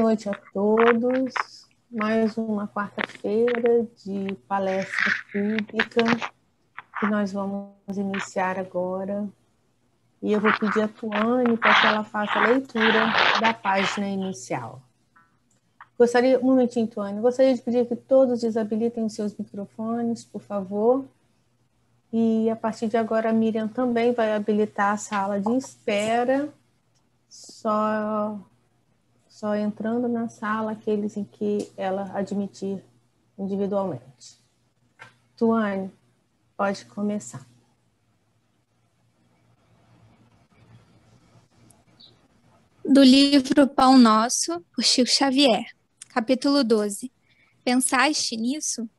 noite a todos. Mais uma quarta-feira de palestra pública que nós vamos iniciar agora. E eu vou pedir a Tuane para que ela faça a leitura da página inicial. Um momentinho, Tuane. Gostaria de pedir que todos desabilitem os seus microfones, por favor. E a partir de agora a Miriam também vai habilitar a sala de espera, só entrando na sala aqueles em que ela admitir individualmente. Tuane, pode começar. Do livro Pão Nosso, por Chico Xavier, capítulo 12. Pensaste nisso?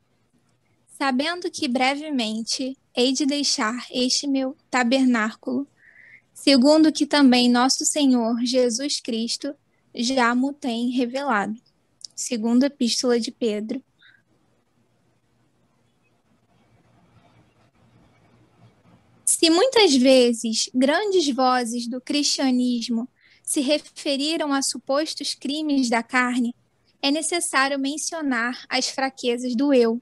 Sabendo que brevemente hei de deixar este meu tabernáculo, segundo que também nosso Senhor Jesus Cristo já mo tem revelado. Segunda Epístola de Pedro. Se muitas vezes grandes vozes do cristianismo se referiram a supostos crimes da carne, é necessário mencionar as fraquezas do eu,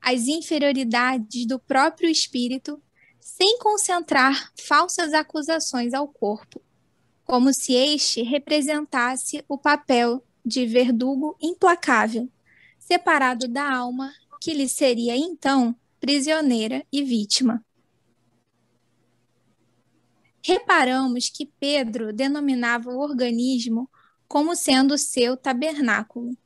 as inferioridades do próprio espírito, sem concentrar falsas acusações ao corpo, como se este representasse o papel de verdugo implacável, separado da alma, que lhe seria então prisioneira e vítima. Reparamos que Pedro denominava o organismo como sendo seu tabernáculo.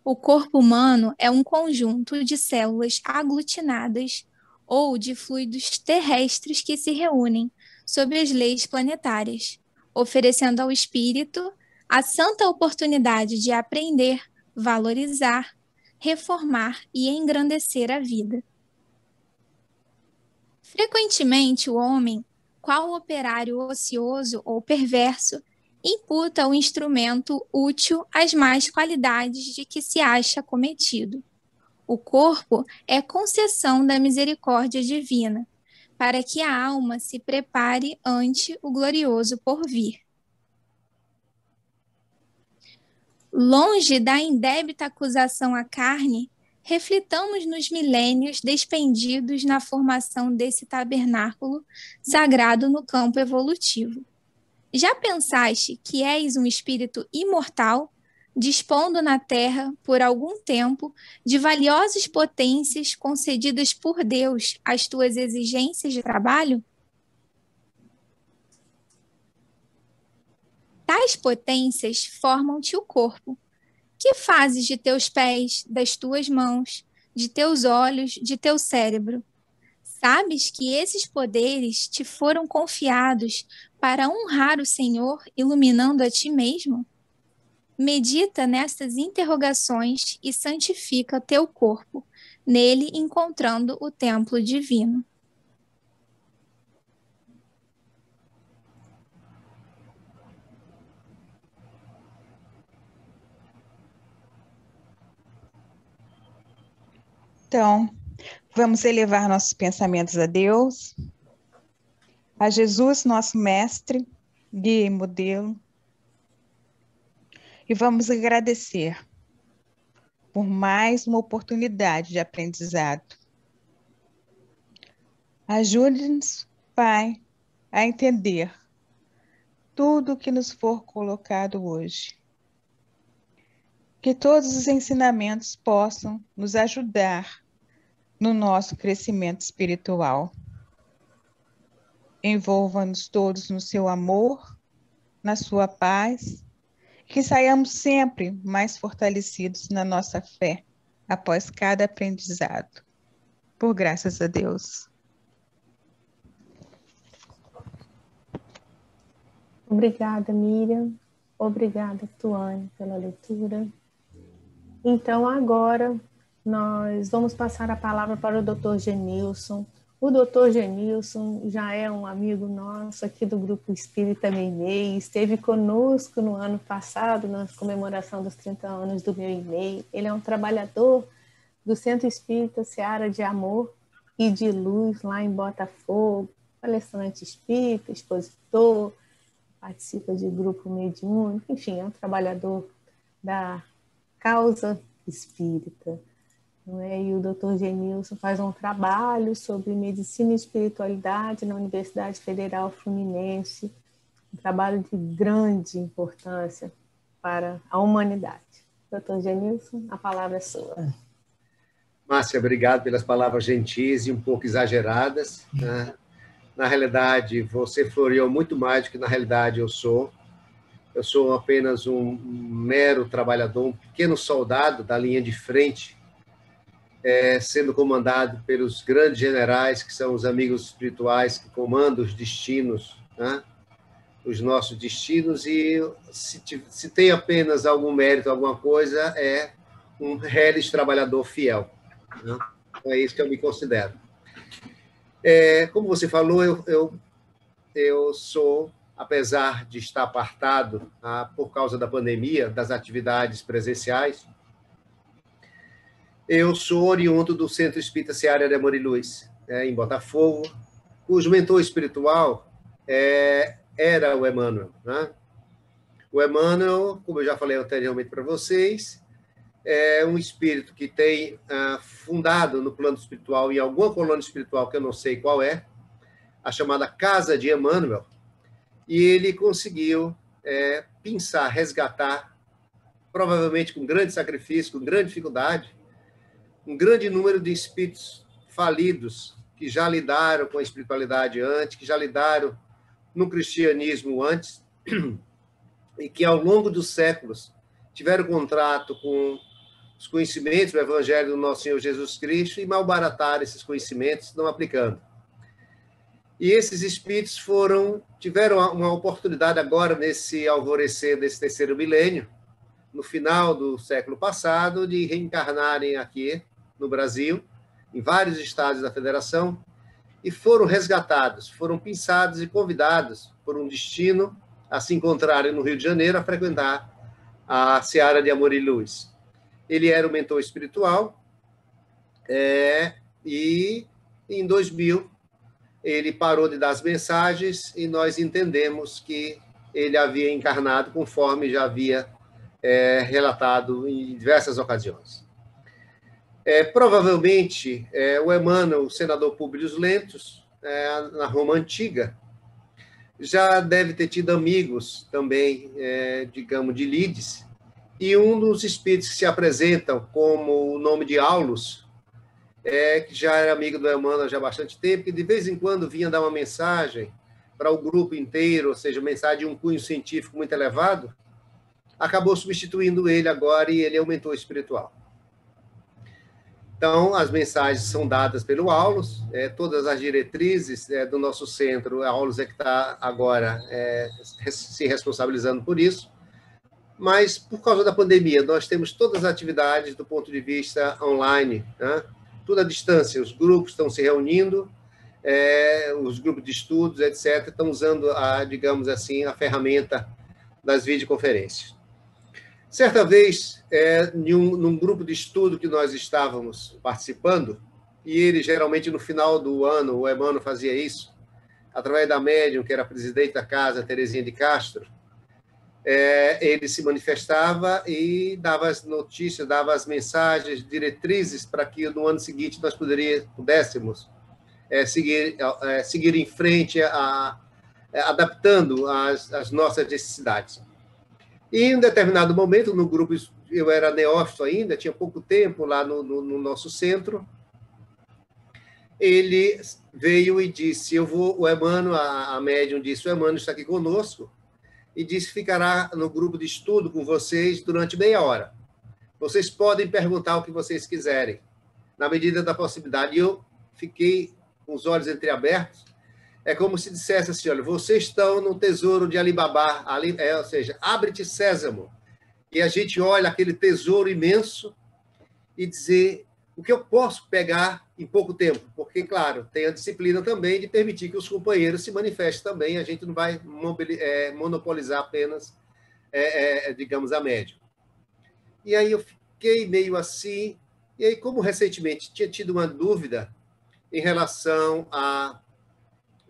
O corpo humano é um conjunto de células aglutinadas ou de fluidos terrestres que se reúnem sob as leis planetárias, oferecendo ao espírito a santa oportunidade de aprender, valorizar, reformar e engrandecer a vida. Frequentemente, o homem, qual operário ocioso ou perverso, imputa ao instrumento útil as más qualidades de que se acha cometido. O corpo é concessão da misericórdia divina, para que a alma se prepare ante o glorioso porvir. Longe da indébita acusação à carne, reflitamos nos milênios despendidos na formação desse tabernáculo sagrado no campo evolutivo. Já pensaste que és um espírito imortal, dispondo na Terra, por algum tempo, de valiosas potências concedidas por Deus às tuas exigências de trabalho? Tais potências formam-te o corpo. Que fazes de teus pés, das tuas mãos, de teus olhos, de teu cérebro? Sabes que esses poderes te foram confiados para honrar o Senhor, iluminando a ti mesmo? Medita nestas interrogações e santifica teu corpo, nele encontrando o templo divino. Então, vamos elevar nossos pensamentos a Deus, a Jesus, nosso mestre, guia e modelo, e vamos agradecer por mais uma oportunidade de aprendizado. Ajude-nos, Pai, a entender tudo o que nos for colocado hoje. Que todos os ensinamentos possam nos ajudar no nosso crescimento espiritual. Envolva-nos todos no seu amor, na sua paz, que saiamos sempre mais fortalecidos na nossa fé após cada aprendizado. Por graças a Deus. Obrigada, Miriam. Obrigada, Tuane, pela leitura. Então, agora, nós vamos passar a palavra para o Dr. Genilson. O Dr. Genilson já é um amigo nosso aqui do Grupo Espírita Meimei, esteve conosco no ano passado, na comemoração dos 30 anos do meu e-mail. Ele é um trabalhador do Centro Espírita Seara de Amor e de Luz, lá em Botafogo, palestrante espírita, expositor, participa de grupo mediúnico, enfim, é um trabalhador da causa espírita, não é? E o Dr. Genilson faz um trabalho sobre medicina e espiritualidade na Universidade Federal Fluminense, um trabalho de grande importância para a humanidade. Dr. Genilson, a palavra é sua. Márcia, obrigado pelas palavras gentis e um pouco exageradas, né? Na realidade, você floreou muito mais do que na realidade eu sou. Eu sou apenas um mero trabalhador, um pequeno soldado da linha de frente, sendo comandado pelos grandes generais, que são os amigos espirituais que comandam os destinos, né? Os nossos destinos, e se tem apenas algum mérito, alguma coisa, é um reles trabalhador fiel, né? Então, é isso que eu me considero. Como você falou, eu sou, apesar de estar apartado por causa da pandemia, das atividades presenciais, eu sou oriundo do Centro Espírita Seara de Amor e Luz, em Botafogo, cujo mentor espiritual era o Emmanuel, né? O Emmanuel, como eu já falei anteriormente para vocês, é um espírito que tem fundado no plano espiritual, em alguma colônia espiritual que eu não sei qual é, a chamada Casa de Emmanuel, e ele conseguiu pensar, resgatar, provavelmente com grande sacrifício, com grande dificuldade, um grande número de espíritos falidos que já lidaram com a espiritualidade antes, que já lidaram no cristianismo antes, e que ao longo dos séculos tiveram contato com os conhecimentos do Evangelho do nosso Senhor Jesus Cristo e malbarataram esses conhecimentos, não aplicando. E esses espíritos tiveram uma oportunidade agora, nesse alvorecer desse terceiro milênio, no final do século passado, de reencarnarem aqui no Brasil, em vários estados da Federação, e foram resgatados, foram pensados e convidados por um destino a se encontrarem no Rio de Janeiro, a frequentar a Seara de Amor e Luz. Ele era um mentor espiritual, e em 2000 ele parou de dar as mensagens e nós entendemos que ele havia encarnado conforme já havia relatado em diversas ocasiões. Provavelmente, o Emmanuel, o senador Públio Lentos, na Roma Antiga, já deve ter tido amigos também, digamos, de lides, e um dos espíritos que se apresentam como o nome de Aulus, que já era amigo do Emmanuel já há bastante tempo, que de vez em quando vinha dar uma mensagem para o grupo inteiro, ou seja, mensagem de um cunho científico muito elevado, acabou substituindo ele agora, e ele é o mentor espiritual. Então, as mensagens são dadas pelo Aulus, todas as diretrizes do nosso centro, a Aulus é que está agora se responsabilizando por isso, mas por causa da pandemia, nós temos todas as atividades do ponto de vista online, né? Tudo à distância, os grupos estão se reunindo, os grupos de estudos, etc., estão usando, digamos assim, a ferramenta das videoconferências. Certa vez, num grupo de estudo que nós estávamos participando, e ele geralmente no final do ano, o Emmanuel fazia isso, através da médium, que era presidente da casa, Terezinha de Castro, ele se manifestava e dava as notícias, dava as mensagens, diretrizes para que no ano seguinte nós pudéssemos seguir em frente, adaptando as nossas necessidades. E em um determinado momento, no grupo, eu era neófito ainda, tinha pouco tempo lá no nosso centro, ele veio e disse, o Emmanuel, a médium disse, o Emmanuel está aqui conosco, e disse que ficará no grupo de estudo com vocês durante meia hora. Vocês podem perguntar o que vocês quiserem, na medida da possibilidade. E eu fiquei com os olhos entreabertos. É como se dissesse assim, olha, vocês estão no tesouro de Alibabá, ou seja, abre-te Sésamo. E a gente olha aquele tesouro imenso e dizer o que eu posso pegar em pouco tempo, porque, claro, tem a disciplina também de permitir que os companheiros se manifestem também, a gente não vai monopolizar apenas, digamos, a médium. E aí eu fiquei meio assim, e aí, como recentemente tinha tido uma dúvida em relação ao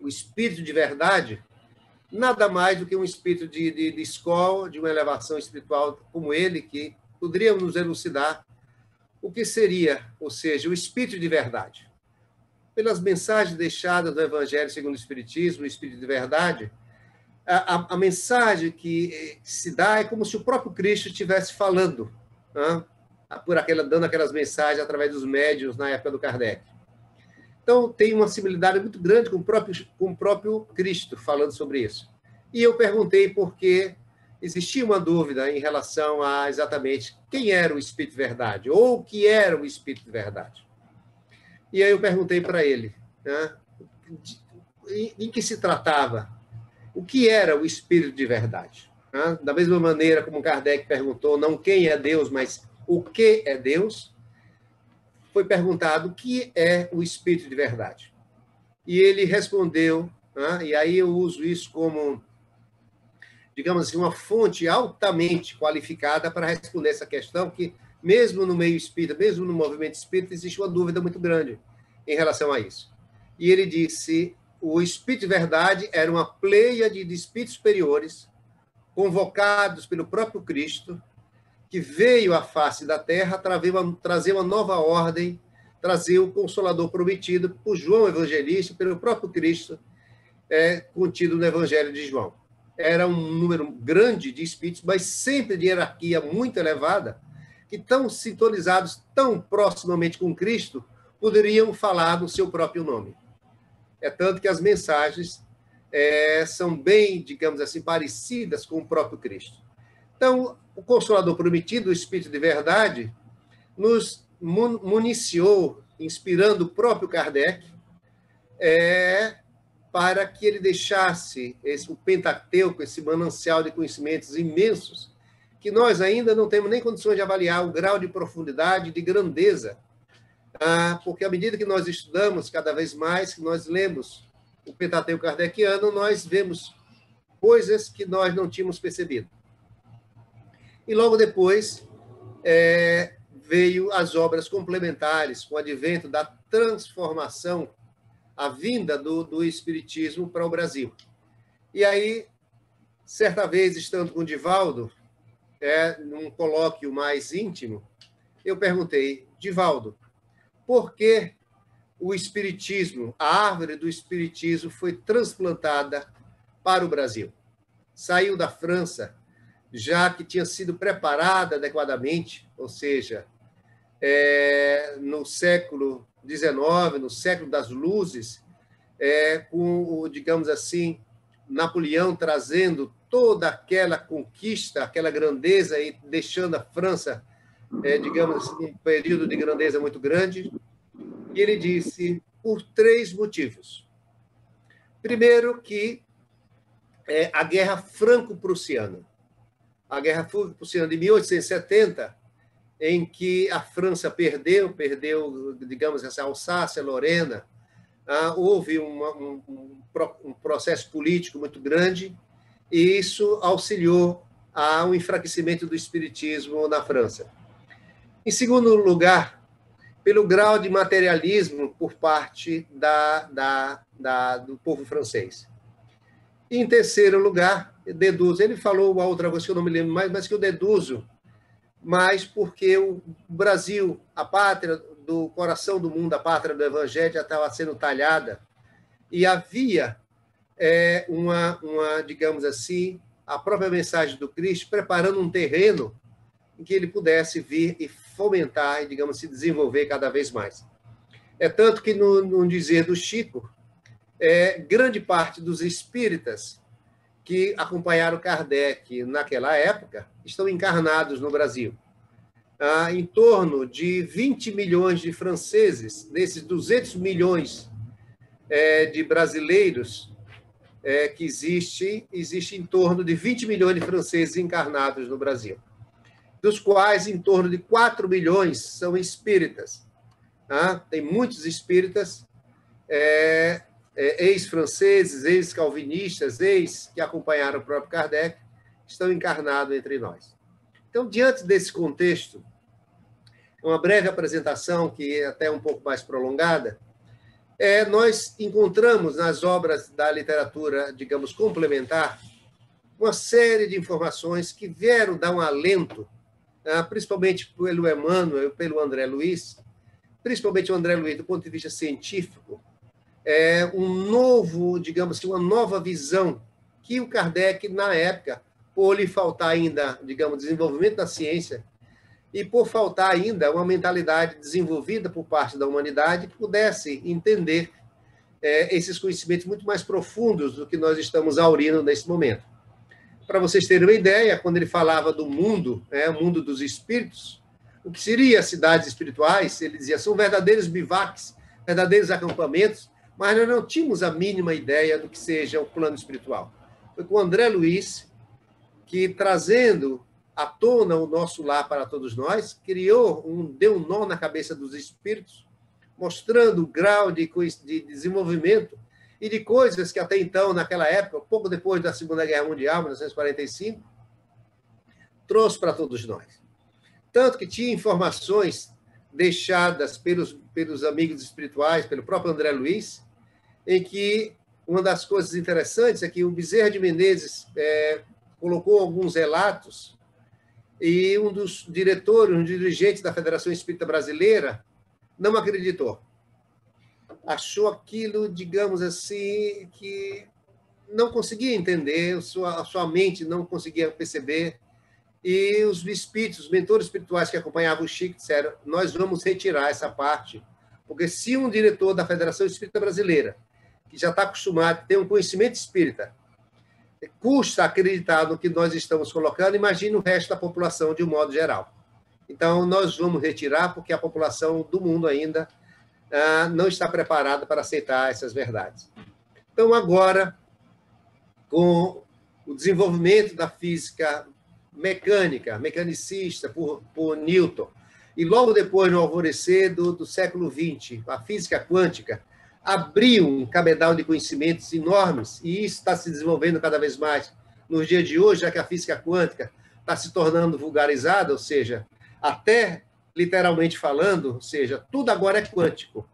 espírito de verdade, nada mais do que um espírito de escola, de uma elevação espiritual como ele, que poderia nos elucidar o que seria, ou seja, o espírito de verdade. Pelas mensagens deixadas no Evangelho segundo o Espiritismo, o espírito de verdade, a mensagem que se dá é como se o próprio Cristo estivesse falando, né? Dando aquelas mensagens através dos médiuns na época do Kardec. Então, tem uma similaridade muito grande com o próprio Cristo falando sobre isso. E eu perguntei por que existia uma dúvida em relação a exatamente quem era o Espírito de Verdade, ou o que era o Espírito de Verdade. E aí eu perguntei para ele, né, em que se tratava, o que era o Espírito de Verdade. Né? Da mesma maneira como Kardec perguntou, não quem é Deus, mas o que é Deus, foi perguntado o que é o Espírito de Verdade. E ele respondeu, né, e aí eu uso isso como, digamos assim, uma fonte altamente qualificada para responder essa questão, que mesmo no meio espírita, mesmo no movimento espírita, existe uma dúvida muito grande em relação a isso. E ele disse, o Espírito de Verdade era uma pleiade de espíritos superiores, convocados pelo próprio Cristo, que veio à face da terra trazer uma nova ordem, trazer o Consolador prometido por João Evangelista, pelo próprio Cristo, contido no Evangelho de João. Era um número grande de espíritos, mas sempre de hierarquia muito elevada, que tão sintonizados, tão proximamente com Cristo, poderiam falar no seu próprio nome. É tanto que as mensagens são bem, digamos assim, parecidas com o próprio Cristo. Então, o Consolador prometido, o Espírito de Verdade, nos municiou, inspirando o próprio Kardec, para que ele deixasse o Pentateuco, esse manancial de conhecimentos imensos, que nós ainda não temos nem condições de avaliar o grau de profundidade, de grandeza, porque à medida que nós estudamos cada vez mais, que nós lemos o Pentateuco kardeciano, nós vemos coisas que nós não tínhamos percebido. E logo depois veio as obras complementares, com o advento da transformação, a vinda do Espiritismo para o Brasil. E aí, certa vez, estando com o Divaldo, num colóquio mais íntimo, eu perguntei, Divaldo, por que o Espiritismo, a árvore do Espiritismo foi transplantada para o Brasil? Saiu da França, já que tinha sido preparada adequadamente, ou seja, no século XIX, no século das luzes, com, digamos assim, Napoleão trazendo toda aquela conquista, aquela grandeza e deixando a França, digamos assim, um período de grandeza muito grande. E ele disse, por 3 motivos. Primeiro, que a Guerra Franco-Prussiana. A Guerra Franco-Prussiana de 1870, em que a França perdeu, digamos assim, a Alsácia, a Lorena, houve um processo político muito grande, e isso auxiliou ao enfraquecimento do espiritismo na França. Em segundo lugar, pelo grau de materialismo por parte do povo francês. E, em terceiro lugar, deduzo, ele falou uma outra coisa que eu não me lembro mais, mas que eu deduzo, mas porque o Brasil, a pátria do coração do mundo, a pátria do Evangelho, já estava sendo talhada, e havia digamos assim, a própria mensagem do Cristo preparando um terreno em que ele pudesse vir e fomentar e, digamos, se desenvolver cada vez mais. É tanto que, no dizer do Chico, grande parte dos espíritas que acompanharam Kardec naquela época estão encarnados no Brasil. Em torno de 20 milhões de franceses, desses 200 milhões de brasileiros que existe em torno de 20 milhões de franceses encarnados no Brasil, dos quais em torno de 4 milhões são espíritas. Tem muitos espíritas, ex-franceses, ex-calvinistas, que acompanharam o próprio Kardec, estão encarnados entre nós. Então, diante desse contexto, uma breve apresentação, que é até um pouco mais prolongada, nós encontramos nas obras da literatura, digamos, complementar, uma série de informações que vieram dar um alento, principalmente pelo Emmanuel e pelo André Luiz, principalmente o André Luiz, do ponto de vista científico, um novo, digamos assim, uma nova visão que o Kardec, na época, por lhe faltar ainda, digamos, desenvolvimento da ciência e por faltar ainda uma mentalidade desenvolvida por parte da humanidade que pudesse entender esses conhecimentos muito mais profundos do que nós estamos aurindo nesse momento. Para vocês terem uma ideia, quando ele falava do mundo, o mundo dos espíritos, o que seria as cidades espirituais, ele dizia, são verdadeiros bivaques, verdadeiros acampamentos, mas nós não tínhamos a mínima ideia do que seja o plano espiritual. Foi com o André Luiz que, trazendo à tona o nosso lar para todos nós, deu um nó na cabeça dos espíritos, mostrando o grau de desenvolvimento e de coisas que até então, naquela época, pouco depois da Segunda Guerra Mundial, 1945, trouxe para todos nós. Tanto que tinha informações deixadas pelos amigos espirituais, pelo próprio André Luiz, em que uma das coisas interessantes é que o Bezerra de Menezes colocou alguns relatos e um dos diretores, um dirigente da Federação Espírita Brasileira, não acreditou. Achou aquilo, digamos assim, que não conseguia entender, a sua mente não conseguia perceber. E os espíritos, os mentores espirituais que acompanhavam o Chico disseram, nós vamos retirar essa parte, porque se um diretor da Federação Espírita Brasileira, que já está acostumado a ter um conhecimento espírita, custa acreditar no que nós estamos colocando, imagine o resto da população de um modo geral. Então, nós vamos retirar, porque a população do mundo ainda não está preparada para aceitar essas verdades. Então, agora, com o desenvolvimento da física mecanicista, por Newton, e logo depois, no alvorecer do século XX, a física quântica abriu um cabedal de conhecimentos enormes, e isso está se desenvolvendo cada vez mais nos dias de hoje, já que a física quântica está se tornando vulgarizada, ou seja, até literalmente falando, ou seja, tudo agora é quântico.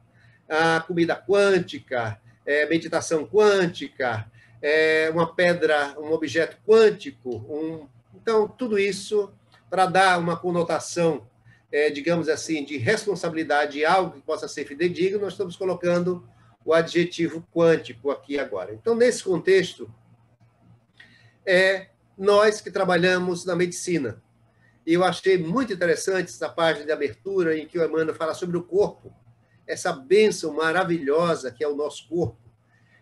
A comida quântica, meditação quântica, uma pedra, um objeto quântico. Então, tudo isso para dar uma conotação, digamos assim, de responsabilidade de algo que possa ser fidedigno, nós estamos colocando o adjetivo quântico aqui agora. Então, nesse contexto, nós que trabalhamos na medicina, e eu achei muito interessante essa página de abertura em que o Emmanuel fala sobre o corpo, essa bênção maravilhosa que é o nosso corpo,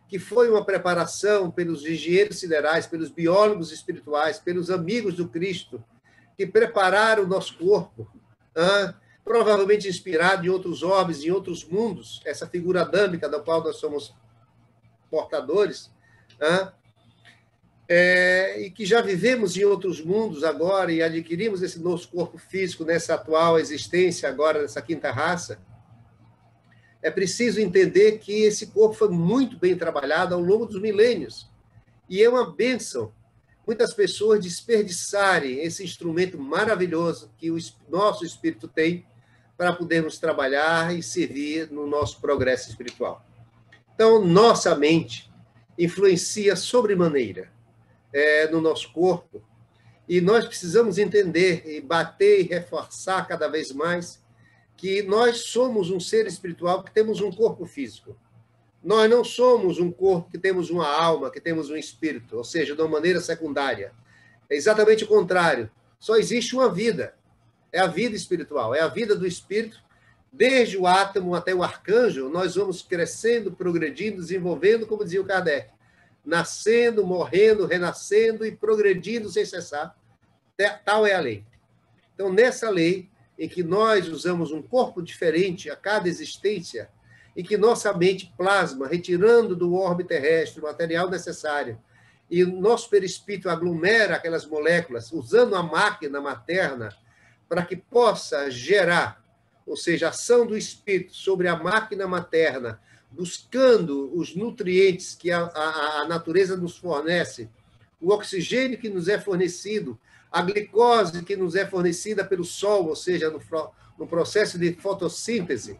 que foi uma preparação pelos engenheiros siderais, pelos biólogos espirituais, pelos amigos do Cristo, que prepararam o nosso corpo, provavelmente inspirado em outros orbes, em outros mundos, essa figura adâmica da qual nós somos portadores, e que já vivemos em outros mundos agora e adquirimos esse nosso corpo físico nessa atual existência agora, nessa quinta raça, é preciso entender que esse corpo foi muito bem trabalhado ao longo dos milênios. E é uma bênção muitas pessoas desperdiçarem esse instrumento maravilhoso que o nosso espírito tem para podermos trabalhar e servir no nosso progresso espiritual. Então, nossa mente influencia sobremaneira no nosso corpo, e nós precisamos entender e bater e reforçar cada vez mais que nós somos um ser espiritual que temos um corpo físico. Nós não somos um corpo que temos uma alma, que temos um espírito, ou seja, de uma maneira secundária. É exatamente o contrário. Só existe uma vida. É a vida espiritual, é a vida do espírito. Desde o átomo até o arcanjo, nós vamos crescendo, progredindo, desenvolvendo, como dizia o Kardec, nascendo, morrendo, renascendo e progredindo sem cessar. Tal é a lei. Então, nessa lei, em que nós usamos um corpo diferente a cada existência, e que nossa mente plasma, retirando do orbe terrestre o material necessário, e o nosso perispírito aglomera aquelas moléculas, usando a máquina materna, para que possa gerar, ou seja, a ação do espírito sobre a máquina materna, buscando os nutrientes que a natureza nos fornece, o oxigênio que nos é fornecido, a glicose que nos é fornecida pelo sol, ou seja, no processo de fotossíntese,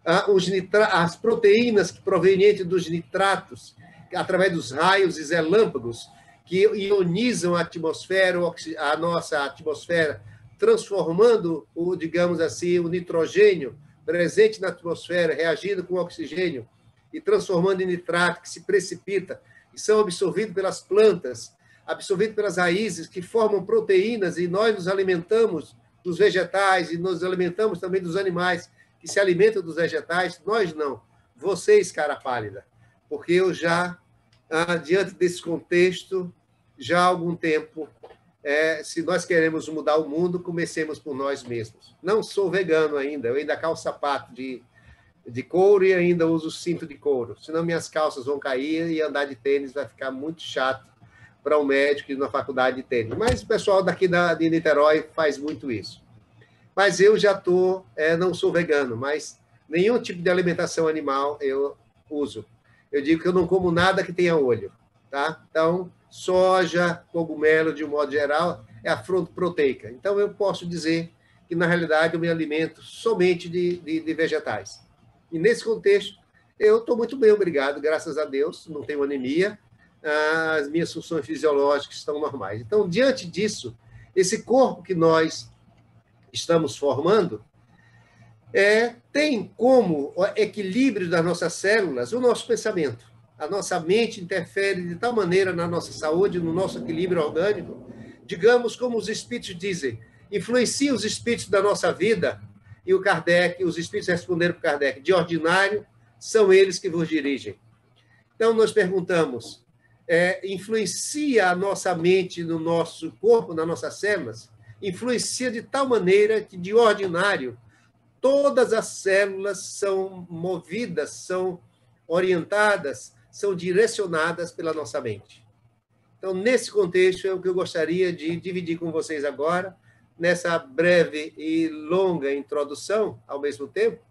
as proteínas provenientes dos nitratos, através dos raios e relâmpagos, que ionizam a atmosfera, a nossa atmosfera, transformando, digamos assim, o nitrogênio presente na atmosfera, reagindo com o oxigênio e transformando em nitrato, que se precipita, e são absorvidos pelas plantas, absorvidos pelas raízes, que formam proteínas, e nós nos alimentamos dos vegetais e nos alimentamos também dos animais que se alimentam dos vegetais. Nós não. Vocês, cara pálida. Porque eu já, diante desse contexto, já há algum tempo, se nós queremos mudar o mundo, comecemos por nós mesmos. Não sou vegano ainda, eu ainda calço sapato de couro e ainda uso cinto de couro. Senão minhas calças vão cair e andar de tênis vai ficar muito chato para um médico na faculdade de tênis. Mas o pessoal daqui de Niterói faz muito isso. Mas eu já não sou vegano, mas nenhum tipo de alimentação animal eu uso. Eu digo que eu não como nada que tenha olho, tá? Então, soja, cogumelo, de um modo geral, é a fonte proteica. Então, eu posso dizer que, na realidade, eu me alimento somente de vegetais. E, nesse contexto, eu estou muito bem, obrigado, graças a Deus, não tenho anemia, as minhas funções fisiológicas estão normais. Então, diante disso, esse corpo que nós estamos formando tem como equilíbrio das nossas células o nosso pensamento. A nossa mente interfere de tal maneira na nossa saúde, no nosso equilíbrio orgânico, digamos, como os espíritos dizem, influencia os espíritos da nossa vida, e os espíritos responderam para Kardec, de ordinário, são eles que vos dirigem. Então, nós perguntamos, influencia a nossa mente no nosso corpo, nas nossas células? Influencia de tal maneira que, de ordinário, todas as células são movidas, são orientadas, são direcionadas pela nossa mente. Então, nesse contexto, é o que eu gostaria de dividir com vocês agora, nessa breve e longa introdução, ao mesmo tempo,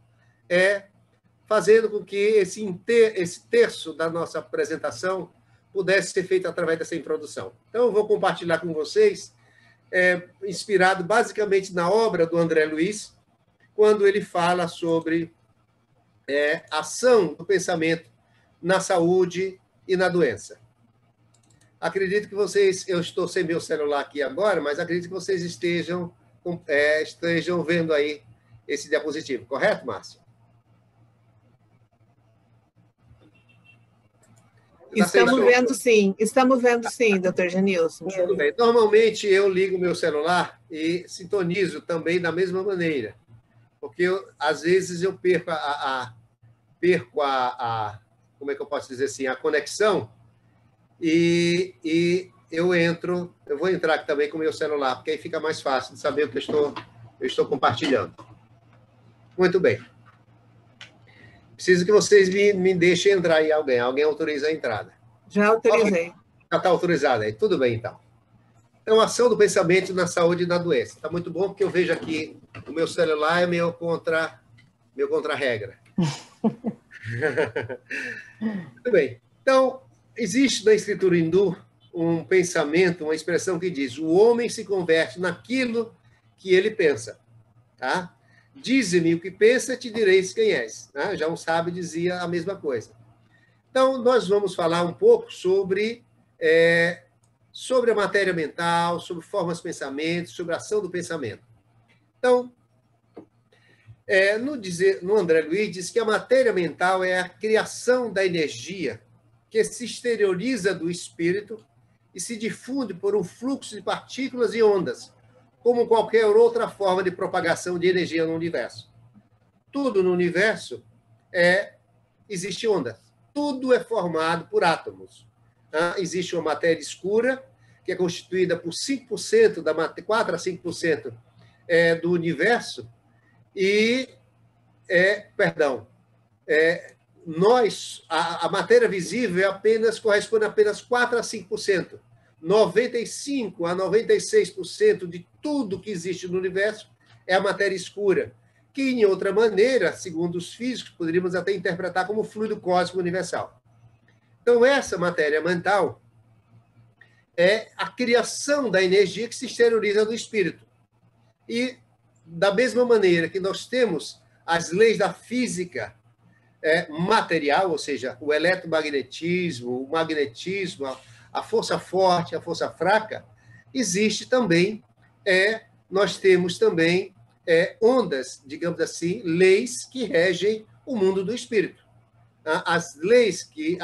fazendo com que esse terço da nossa apresentação pudesse ser feito através dessa introdução. Então, eu vou compartilhar com vocês, inspirado basicamente na obra do André Luiz, quando ele fala sobre ação do pensamento na saúde e na doença. Acredito que vocês, eu estou sem meu celular aqui agora, mas acredito que vocês estejam vendo aí esse diapositivo, correto, Márcio? Estamos vendo sim, doutor Genilson. Tudo bem. Normalmente eu ligo meu celular e sintonizo também da mesma maneira, porque às vezes eu perco como é que eu posso dizer assim, a conexão, e eu vou entrar aqui também com o meu celular, porque aí fica mais fácil de saber o que eu estou compartilhando. Muito bem. Preciso que vocês me deixem entrar aí alguém. Alguém autoriza a entrada. Já autorizei. Já está autorizado aí. Tudo bem, então. Então, ação do pensamento na saúde e na doença. Está muito bom, porque eu vejo aqui o meu celular é meu contra-regra. Muito bem. Então, existe na escritura hindu um pensamento, uma expressão que diz: o homem se converte naquilo que ele pensa. Tá? Dize-me o que pensa, te direis quem és. Né? Já um sábio dizia a mesma coisa. Então, nós vamos falar um pouco sobre a matéria mental, sobre formas de pensamento, sobre a ação do pensamento. Então, no André Luiz, diz que a matéria mental é a criação da energia que se exterioriza do espírito e se difunde por um fluxo de partículas e ondas, como qualquer outra forma de propagação de energia no universo. Tudo no universo existe onda. Tudo é formado por átomos. Existe uma matéria escura, que é constituída por 5% 4 a 5% do universo, e, a matéria visível corresponde a apenas 4 a 5%. 95 a 96% de tudo que existe no universo é a matéria escura, que, em outra maneira, segundo os físicos, poderíamos até interpretar como fluido cósmico universal. Então, essa matéria mental é a criação da energia que se exterioriza do espírito. E, da mesma maneira que nós temos as leis da física material, ou seja, o eletromagnetismo, o magnetismo, a força forte, a força fraca, existe também, nós temos também ondas, digamos assim, leis que regem o mundo do espírito. As leis que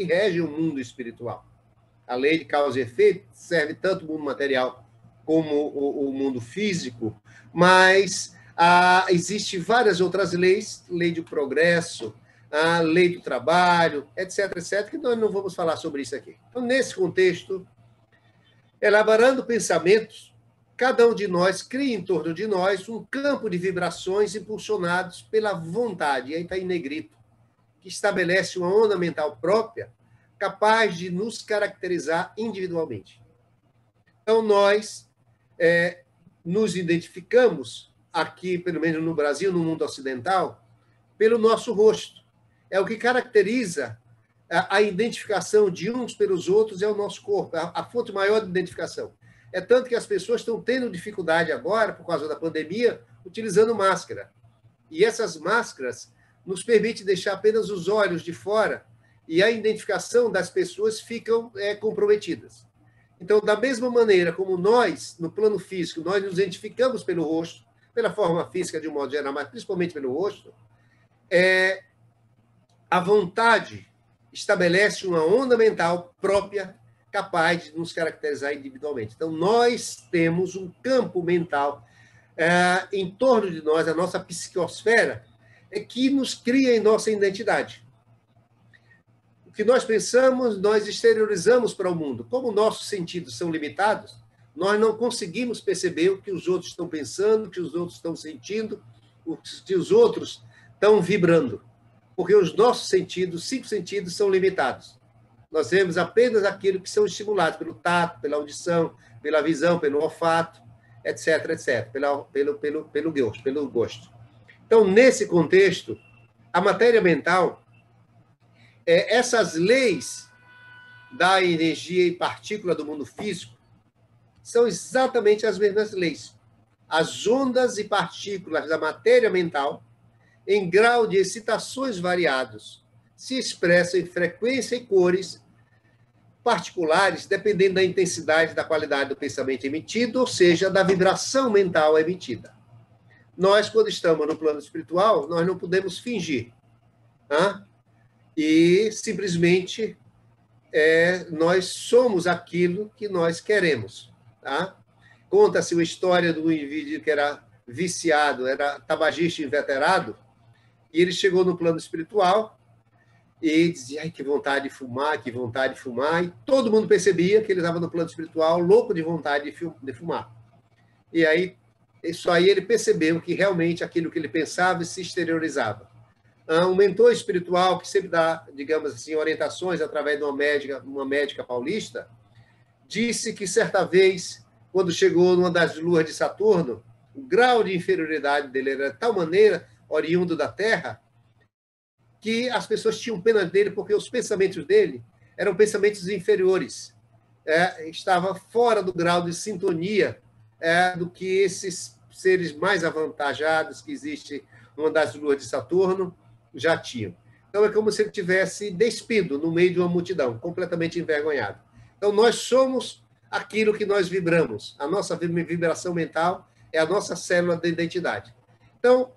regem o mundo espiritual. A lei de causa e efeito serve tanto o mundo material como o mundo físico, mas existem várias outras leis, lei do progresso, a lei do trabalho, etc., etc., que nós não vamos falar sobre isso aqui. Então, nesse contexto, elaborando pensamentos, cada um de nós cria em torno de nós um campo de vibrações impulsionados pela vontade, e aí está em negrito, que estabelece uma onda mental própria, capaz de nos caracterizar individualmente. Então, nós nos identificamos, aqui, pelo menos no Brasil, no mundo ocidental, pelo nosso rosto. É o que caracteriza a identificação de uns pelos outros, é o nosso corpo, a fonte maior de identificação. É tanto que as pessoas estão tendo dificuldade agora, por causa da pandemia, utilizando máscara. E essas máscaras nos permitem deixar apenas os olhos de fora e a identificação das pessoas ficam comprometidas. Então, da mesma maneira como nós, no plano físico, nós nos identificamos pelo rosto, pela forma física de um modo geral, mas principalmente pelo rosto, a vontade estabelece uma onda mental própria capaz de nos caracterizar individualmente. Então, nós temos um campo mental em torno de nós, a nossa psicosfera, que nos cria em nossa identidade. O que nós pensamos, nós exteriorizamos para o mundo. Como nossos sentidos são limitados, nós não conseguimos perceber o que os outros estão pensando, o que os outros estão sentindo, o que os outros estão vibrando. Porque os nossos sentidos, 5 sentidos, são limitados. Nós vemos apenas aquilo que são estimulados pelo tato, pela audição, pela visão, pelo olfato, etc., etc., pelo gosto. Então, nesse contexto, a matéria mental, essas leis da energia e partícula do mundo físico são exatamente as mesmas leis. As ondas e partículas da matéria mental, em grau de excitações variados, se expressam em frequência e cores particulares, dependendo da intensidade e da qualidade do pensamento emitido, ou seja, da vibração mental emitida. Nós, quando estamos no plano espiritual, nós não podemos fingir. E, simplesmente, nós somos aquilo que nós queremos. Conta-se uma história de um indivíduo que era viciado, era tabagista inveterado, e ele chegou no plano espiritual e dizia, ai, que vontade de fumar, que vontade de fumar, e todo mundo percebia que ele estava no plano espiritual louco de vontade de fumar. E aí, isso aí ele percebeu que realmente aquilo que ele pensava se exteriorizava. Um mentor espiritual que sempre dá, digamos assim, orientações através de uma médica paulista, disse que certa vez, quando chegou numa das luas de Saturno, o grau de inferioridade dele era de tal maneira, oriundo da Terra, que as pessoas tinham pena dele porque os pensamentos dele eram pensamentos inferiores. Estava fora do grau de sintonia do que esses seres mais avantajados que existem numa das luas de Saturno já tinham. Então, é como se ele tivesse despido no meio de uma multidão, completamente envergonhado. Então, nós somos aquilo que nós vibramos. A nossa vibração mental é a nossa célula de identidade. Então,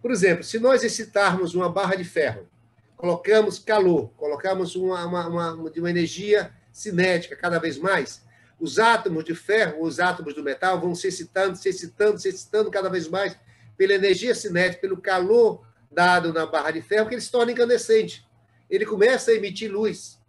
por exemplo, se nós excitarmos uma barra de ferro, colocamos calor, colocamos uma energia cinética cada vez mais, os átomos de ferro, os átomos do metal vão se excitando cada vez mais pela energia cinética, pelo calor dado na barra de ferro, que ele se torna incandescente. Ele começa a emitir luz.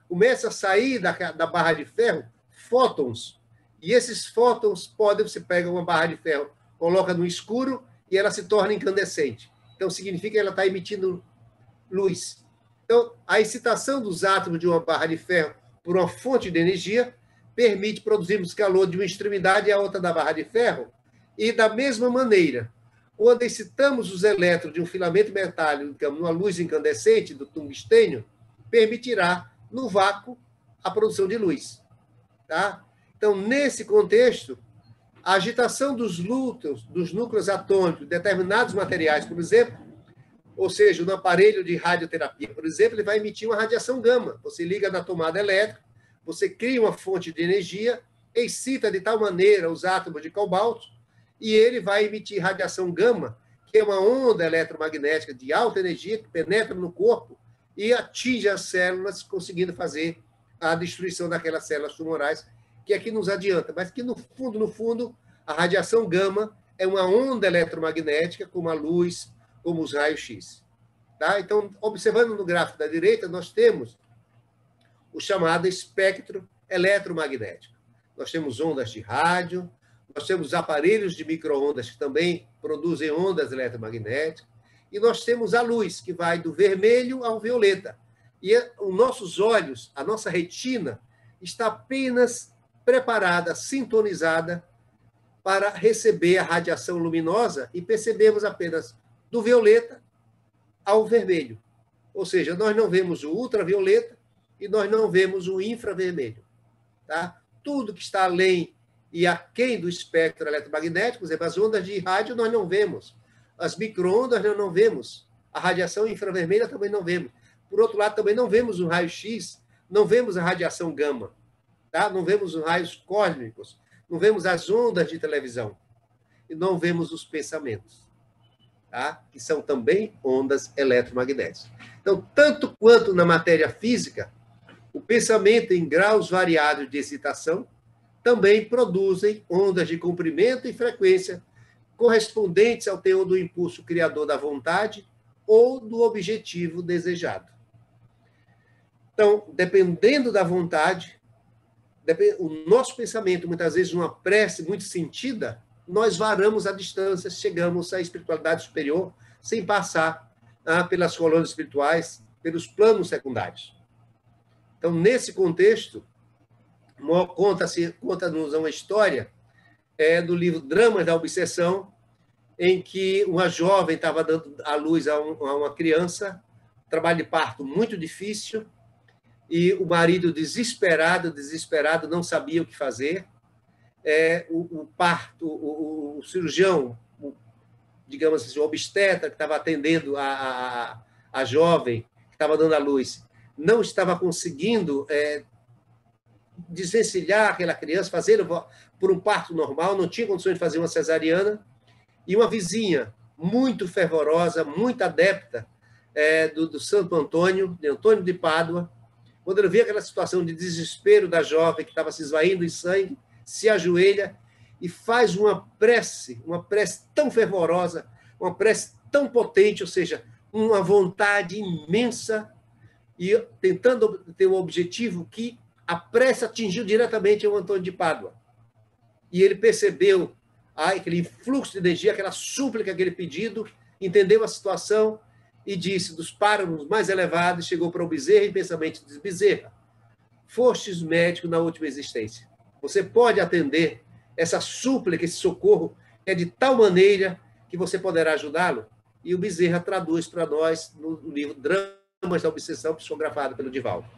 Começa a sair da barra de ferro fótons. E esses fótons você pega uma barra de ferro, coloca no escuro e ela se torna incandescente. Então, significa que ela está emitindo luz. Então, a excitação dos átomos de uma barra de ferro por uma fonte de energia permite produzirmos calor de uma extremidade à outra da barra de ferro. E, da mesma maneira, quando excitamos os elétrons de um filamento metálico, digamos, uma luz incandescente do tungstênio, permitirá, no vácuo, a produção de luz. Então, nesse contexto, A agitação dos núcleos atômicos de determinados materiais, por exemplo, ou seja, no aparelho de radioterapia, por exemplo, ele vai emitir uma radiação gama. Você liga na tomada elétrica, você cria uma fonte de energia, excita de tal maneira os átomos de cobalto, e ele vai emitir radiação gama, que é uma onda eletromagnética de alta energia que penetra no corpo e atinge as células, conseguindo fazer a destruição daquelas células tumorais, que é que nos adianta, mas que no fundo, a radiação gama é uma onda eletromagnética, como a luz, como os raios-x. Tá? Então, observando no gráfico da direita, nós temos o chamado espectro eletromagnético. Nós temos ondas de rádio, nós temos aparelhos de micro-ondas que também produzem ondas eletromagnéticas, e nós temos a luz, que vai do vermelho ao violeta. E os nossos olhos, a nossa retina, está apenas preparada, sintonizada para receber a radiação luminosa e percebemos apenas do violeta ao vermelho. Ou seja, nós não vemos o ultravioleta e nós não vemos o infravermelho. Tá? Tudo que está além e aquém do espectro eletromagnético, por exemplo, as ondas de rádio nós não vemos, as micro-ondas nós não vemos, a radiação infravermelha também não vemos. Por outro lado, também não vemos o raio-x, não vemos a radiação gama, tá? Não vemos os raios cósmicos, não vemos as ondas de televisão e não vemos os pensamentos, tá? Que são também ondas eletromagnéticas. Então, tanto quanto na matéria física, o pensamento em graus variados de excitação também produzem ondas de comprimento e frequência correspondentes ao teor do impulso criador da vontade ou do objetivo desejado. Então, dependendo da vontade, o nosso pensamento, muitas vezes, numa prece muito sentida, nós varamos a distância, chegamos à espiritualidade superior, sem passar pelas colônias espirituais, pelos planos secundários. Então, nesse contexto, conta-nos uma história do livro Dramas da Obsessão, em que uma jovem estava dando à luz a uma criança, trabalho de parto muito difícil, e o marido desesperado, não sabia o que fazer. O cirurgião, digamos assim, o obstetra que estava atendendo a jovem que estava dando à luz, não estava conseguindo desvencilhar aquela criança, fazê-lo por um parto normal, não tinha condições de fazer uma cesariana, e uma vizinha muito fervorosa, muito adepta do Santo Antônio, de Antônio de Pádua, quando ele vê aquela situação de desespero da jovem que estava se esvaindo em sangue, se ajoelha e faz uma prece tão fervorosa, uma prece tão potente, ou seja, uma vontade imensa, e tentando ter o objetivo que a prece atingiu diretamente o Antônio de Pádua. E ele percebeu aquele influxo de energia, aquela súplica, aquele pedido, entendeu a situação e disse, dos páramos mais elevados, chegou para o Bezerra e pensamento diz, Bezerra, fostes médico na última existência. Você pode atender essa súplica, esse socorro, que é de tal maneira que você poderá ajudá-lo? E o Bezerra traduz para nós no livro Dramas da Obsessão, psicografado pelo Divaldo.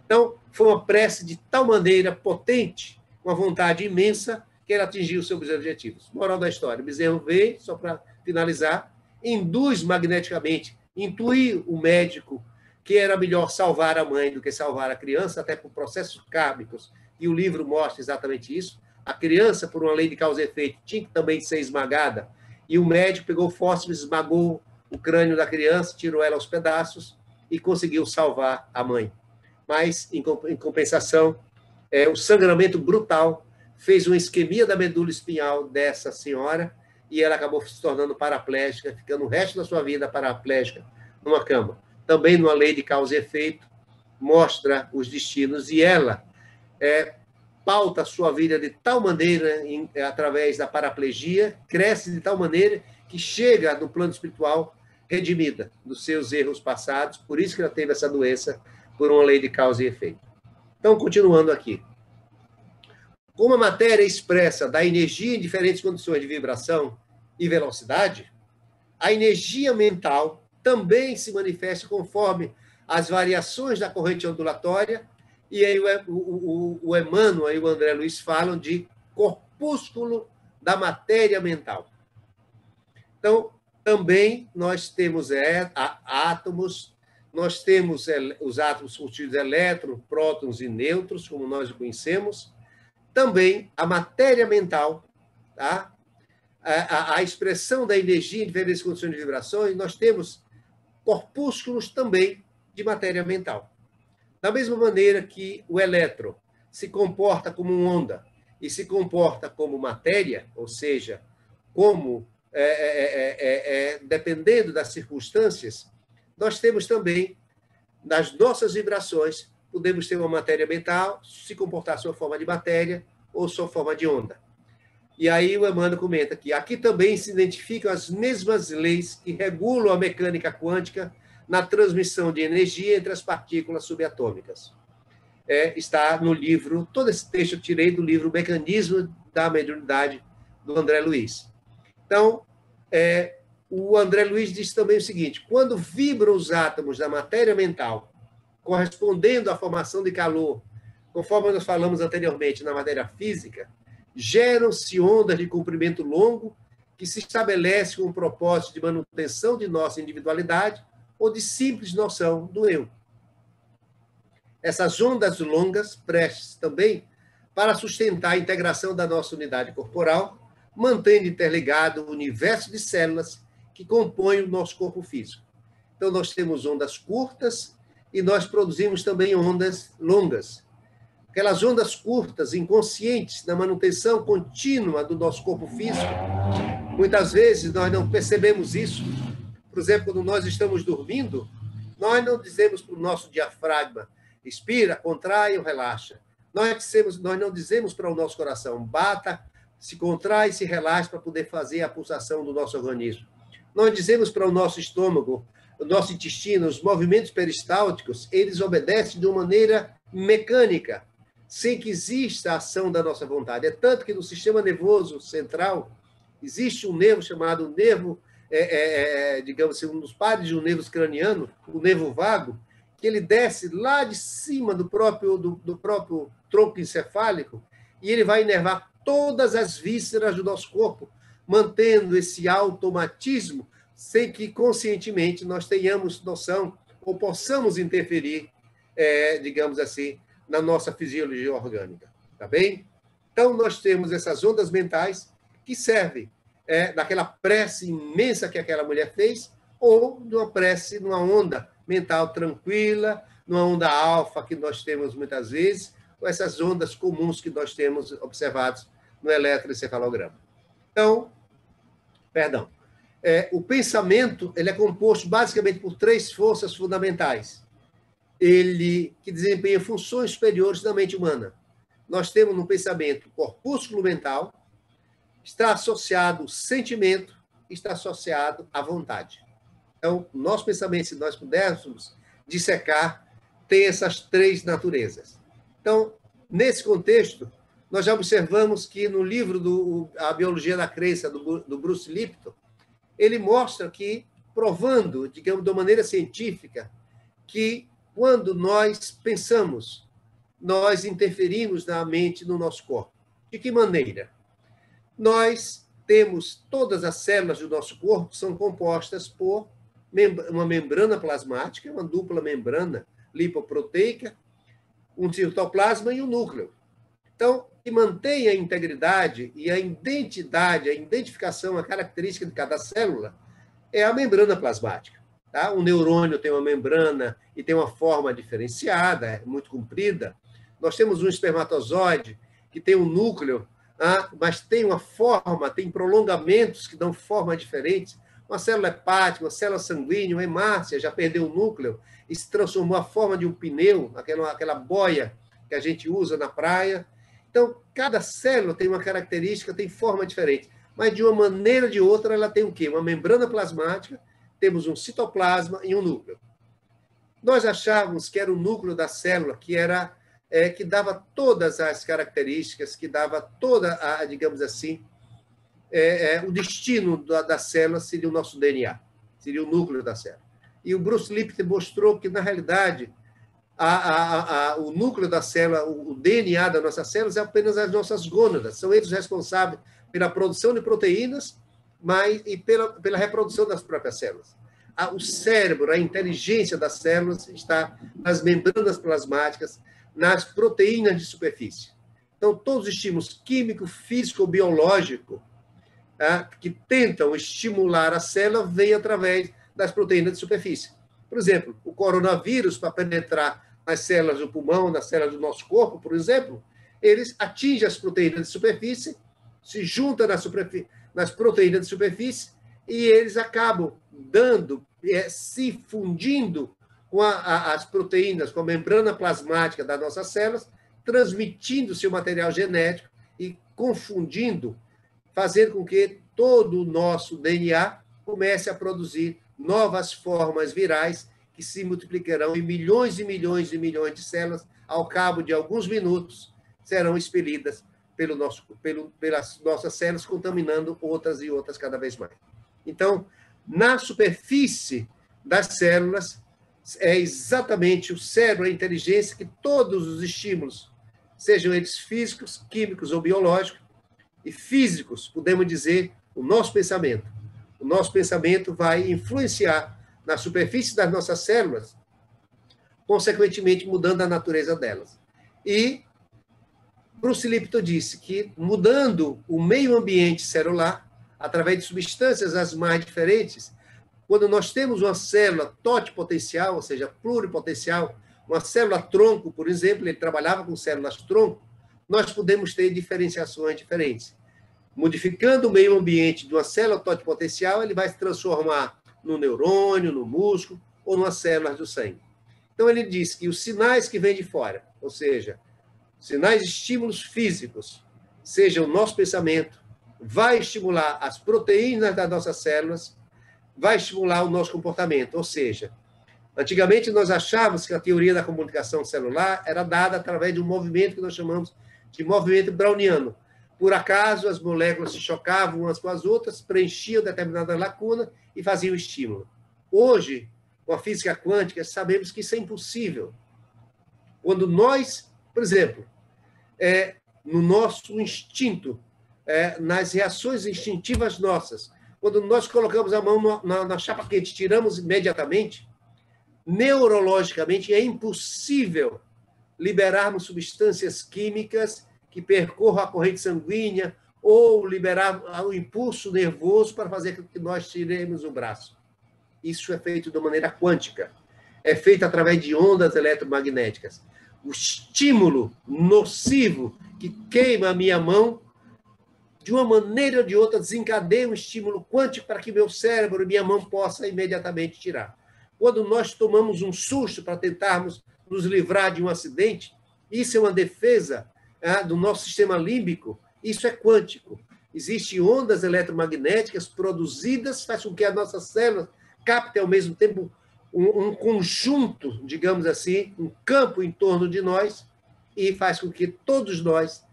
Então, foi uma prece de tal maneira potente, uma vontade imensa, que ele atingiu os seus objetivos. Moral da história, Bezerra veio, só para finalizar, induz magneticamente, intui o médico que era melhor salvar a mãe do que salvar a criança, até por processos kármicos, e o livro mostra exatamente isso. A criança, por uma lei de causa e efeito, tinha que também ser esmagada, e o médico pegou o fósforo, esmagou o crânio da criança, tirou ela aos pedaços e conseguiu salvar a mãe. Mas, em compensação, o sangramento brutal fez uma isquemia da medula espinhal dessa senhora e ela acabou se tornando paraplégica, ficando o resto da sua vida paraplégica numa cama. Também numa lei de causa e efeito, mostra os destinos e ela pauta a sua vida de tal maneira, através da paraplegia, cresce de tal maneira que chega no plano espiritual redimida dos seus erros passados, por isso que ela teve essa doença, por uma lei de causa e efeito. Então, continuando aqui. Como a matéria expressa da energia em diferentes condições de vibração e velocidade, a energia mental também se manifesta conforme as variações da corrente ondulatória, e aí o Emmanuel e o André Luiz falam de corpúsculo da matéria mental. Então, também nós temos átomos, nós temos os átomos constituídos de elétrons, prótons e nêutrons, como nós conhecemos. Também a matéria mental, tá? A expressão da energia em diferentes condições de vibrações, nós temos corpúsculos também de matéria mental. Da mesma maneira que o elétron se comporta como uma onda e se comporta como matéria, ou seja, como dependendo das circunstâncias, nós temos também, nas nossas vibrações, podemos ter uma matéria mental, se comportar sob forma de matéria ou sob forma de onda. E aí o Emmanuel comenta que aqui também se identificam as mesmas leis que regulam a mecânica quântica na transmissão de energia entre as partículas subatômicas. Está no livro, todo esse texto eu tirei do livro Mecanismo da Mediunidade, do André Luiz. Então, o André Luiz diz também o seguinte: quando vibram os átomos da matéria mental, correspondendo à formação de calor, conforme nós falamos anteriormente na matéria física, geram-se ondas de comprimento longo que se estabelecem com o propósito de manutenção de nossa individualidade ou de simples noção do eu. Essas ondas longas prestes também para sustentar a integração da nossa unidade corporal, mantendo interligado o universo de células que compõem o nosso corpo físico. Então, nós temos ondas curtas e nós produzimos também ondas longas. Aquelas ondas curtas, inconscientes, na manutenção contínua do nosso corpo físico. Muitas vezes nós não percebemos isso. Por exemplo, quando nós estamos dormindo, nós não dizemos para o nosso diafragma: expira, contrai ou relaxa. Nós não dizemos para o nosso coração: bata, se contrai e se relaxa para poder fazer a pulsação do nosso organismo. Nós dizemos para o nosso estômago, o nosso intestino, os movimentos peristálticos, eles obedecem de uma maneira mecânica, sem que exista a ação da nossa vontade. É tanto que no sistema nervoso central existe um nervo chamado nervo, digamos assim, um dos pares de um nervo craniano, o nervo vago, que ele desce lá de cima do próprio tronco encefálico e ele vai inervar todas as vísceras do nosso corpo, mantendo esse automatismo sem que conscientemente nós tenhamos noção ou possamos interferir, digamos assim, na nossa fisiologia orgânica, tá bem? Então, nós temos essas ondas mentais que servem daquela prece imensa que aquela mulher fez, ou de uma prece, numa onda mental tranquila, numa onda alfa que nós temos muitas vezes, ou essas ondas comuns que nós temos observados no eletroencefalograma. Então, o pensamento ele é composto basicamente por 3 forças fundamentais. Ele que desempenha funções superiores da mente humana. Nós temos no pensamento corpúsculo mental, está associado ao sentimento, está associado à vontade. Então, nosso pensamento, se nós pudéssemos dissecar, tem essas 3 naturezas. Então, nesse contexto, nós já observamos que no livro A Biologia da Crença, do Bruce Lipton, ele mostra que, provando, digamos, de uma maneira científica, que quando nós pensamos, nós interferimos na mente, no nosso corpo. De que maneira? Nós temos todas as células do nosso corpo são compostas por uma membrana plasmática, uma dupla membrana lipoproteica, um citoplasma e um núcleo. Então, que mantém a integridade e a identidade, a identificação, a característica de cada célula é a membrana plasmática. Tá? O neurônio tem uma membrana e tem uma forma diferenciada, muito comprida. Nós temos um espermatozoide que tem um núcleo, mas tem uma forma, tem prolongamentos que dão formas diferentes. Uma célula hepática, uma célula sanguínea, uma hemácia, já perdeu o núcleo e se transformou a forma de um pneu, aquela boia que a gente usa na praia. Então, cada célula tem uma característica, tem forma diferente. Mas, de uma maneira ou de outra, ela tem o quê? Uma membrana plasmática, temos um citoplasma e um núcleo. Nós achávamos que era o núcleo da célula, que dava todas as características, que dava toda digamos assim, o destino da célula seria o nosso DNA, seria o núcleo da célula. E o Bruce Lipton mostrou que, na realidade, o núcleo da célula, o DNA das nossas células é apenas as nossas gônadas, são eles responsáveis pela produção de proteínas, e pela reprodução das próprias células. O cérebro, a inteligência das células está nas membranas plasmáticas, nas proteínas de superfície. Então, todos os estímulos químico, físico, biológico, que tentam estimular a célula, vêm através das proteínas de superfície. Por exemplo, o coronavírus, para penetrar nas células do pulmão, nas células do nosso corpo, por exemplo, eles atingem as proteínas de superfície, se juntam nas proteínas de superfície e eles acabam se fundindo com as proteínas, com a membrana plasmática das nossas células, transmitindo seu material genético e confundindo, fazendo com que todo o nosso DNA comece a produzir novas formas virais que se multiplicarão em milhões e milhões e milhões de células, ao cabo de alguns minutos, serão expelidas pelas nossas células, contaminando outras e outras cada vez mais. Então, na superfície das células, é exatamente o cérebro, a inteligência, que todos os estímulos, sejam eles físicos, químicos ou biológicos, e físicos, podemos dizer, o nosso pensamento. O nosso pensamento vai influenciar na superfície das nossas células, consequentemente mudando a natureza delas. E Bruce Lipton disse que, mudando o meio ambiente celular, através de substâncias as mais diferentes, quando nós temos uma célula totipotencial, ou seja, pluripotencial, uma célula tronco, por exemplo, ele trabalhava com células tronco, nós podemos ter diferenciações diferentes. Modificando o meio ambiente de uma célula totipotencial, ele vai se transformar no neurônio, no músculo ou nas células do sangue. Então, ele diz que os sinais que vêm de fora, ou seja, sinais de estímulos físicos, seja o nosso pensamento, vai estimular as proteínas das nossas células, vai estimular o nosso comportamento. Ou seja, antigamente nós achávamos que a teoria da comunicação celular era dada através de um movimento que nós chamamos de movimento browniano. Por acaso, as moléculas se chocavam umas com as outras, preenchiam determinada lacuna e faziam estímulo. Hoje, com a física quântica, sabemos que isso é impossível. Quando nós, por exemplo, no nosso instinto, nas reações instintivas nossas, quando nós colocamos a mão na chapa quente, tiramos imediatamente, neurologicamente é impossível liberarmos substâncias químicas que percorram a corrente sanguínea ou liberar o impulso nervoso para fazer com que nós tiremos o braço. Isso é feito de maneira quântica. É feito através de ondas eletromagnéticas. O estímulo nocivo que queima a minha mão, de uma maneira ou de outra, desencadeia um estímulo quântico para que meu cérebro e minha mão possa imediatamente tirar. Quando nós tomamos um susto para tentarmos nos livrar de um acidente, isso é uma defesa do nosso sistema límbico, isso é quântico. Existem ondas eletromagnéticas produzidas, faz com que as nossas células captem ao mesmo tempo um conjunto, digamos assim, um campo em torno de nós, e faz com que todos nós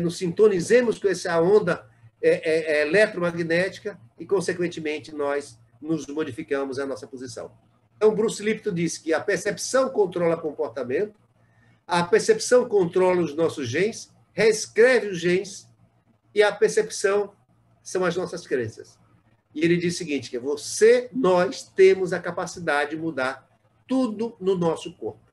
nos sintonizemos com essa onda eletromagnética e, consequentemente, nós nos modificamos a nossa posição. Então, Bruce Lipton disse que a percepção controla o comportamento, a percepção controla os nossos genes, reescreve os genes, e a percepção são as nossas crenças. E ele diz o seguinte, que nós temos a capacidade de mudar tudo no nosso corpo.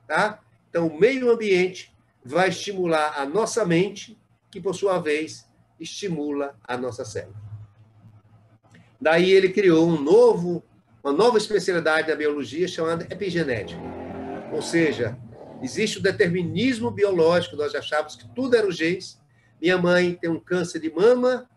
Tá? Então, o meio ambiente vai estimular a nossa mente, que, por sua vez, estimula a nossa célula. Daí ele criou uma nova especialidade da biologia chamada epigenética. Ou seja, existe o determinismo biológico, nós achávamos que tudo era os genes. Minha mãe tem um câncer de mama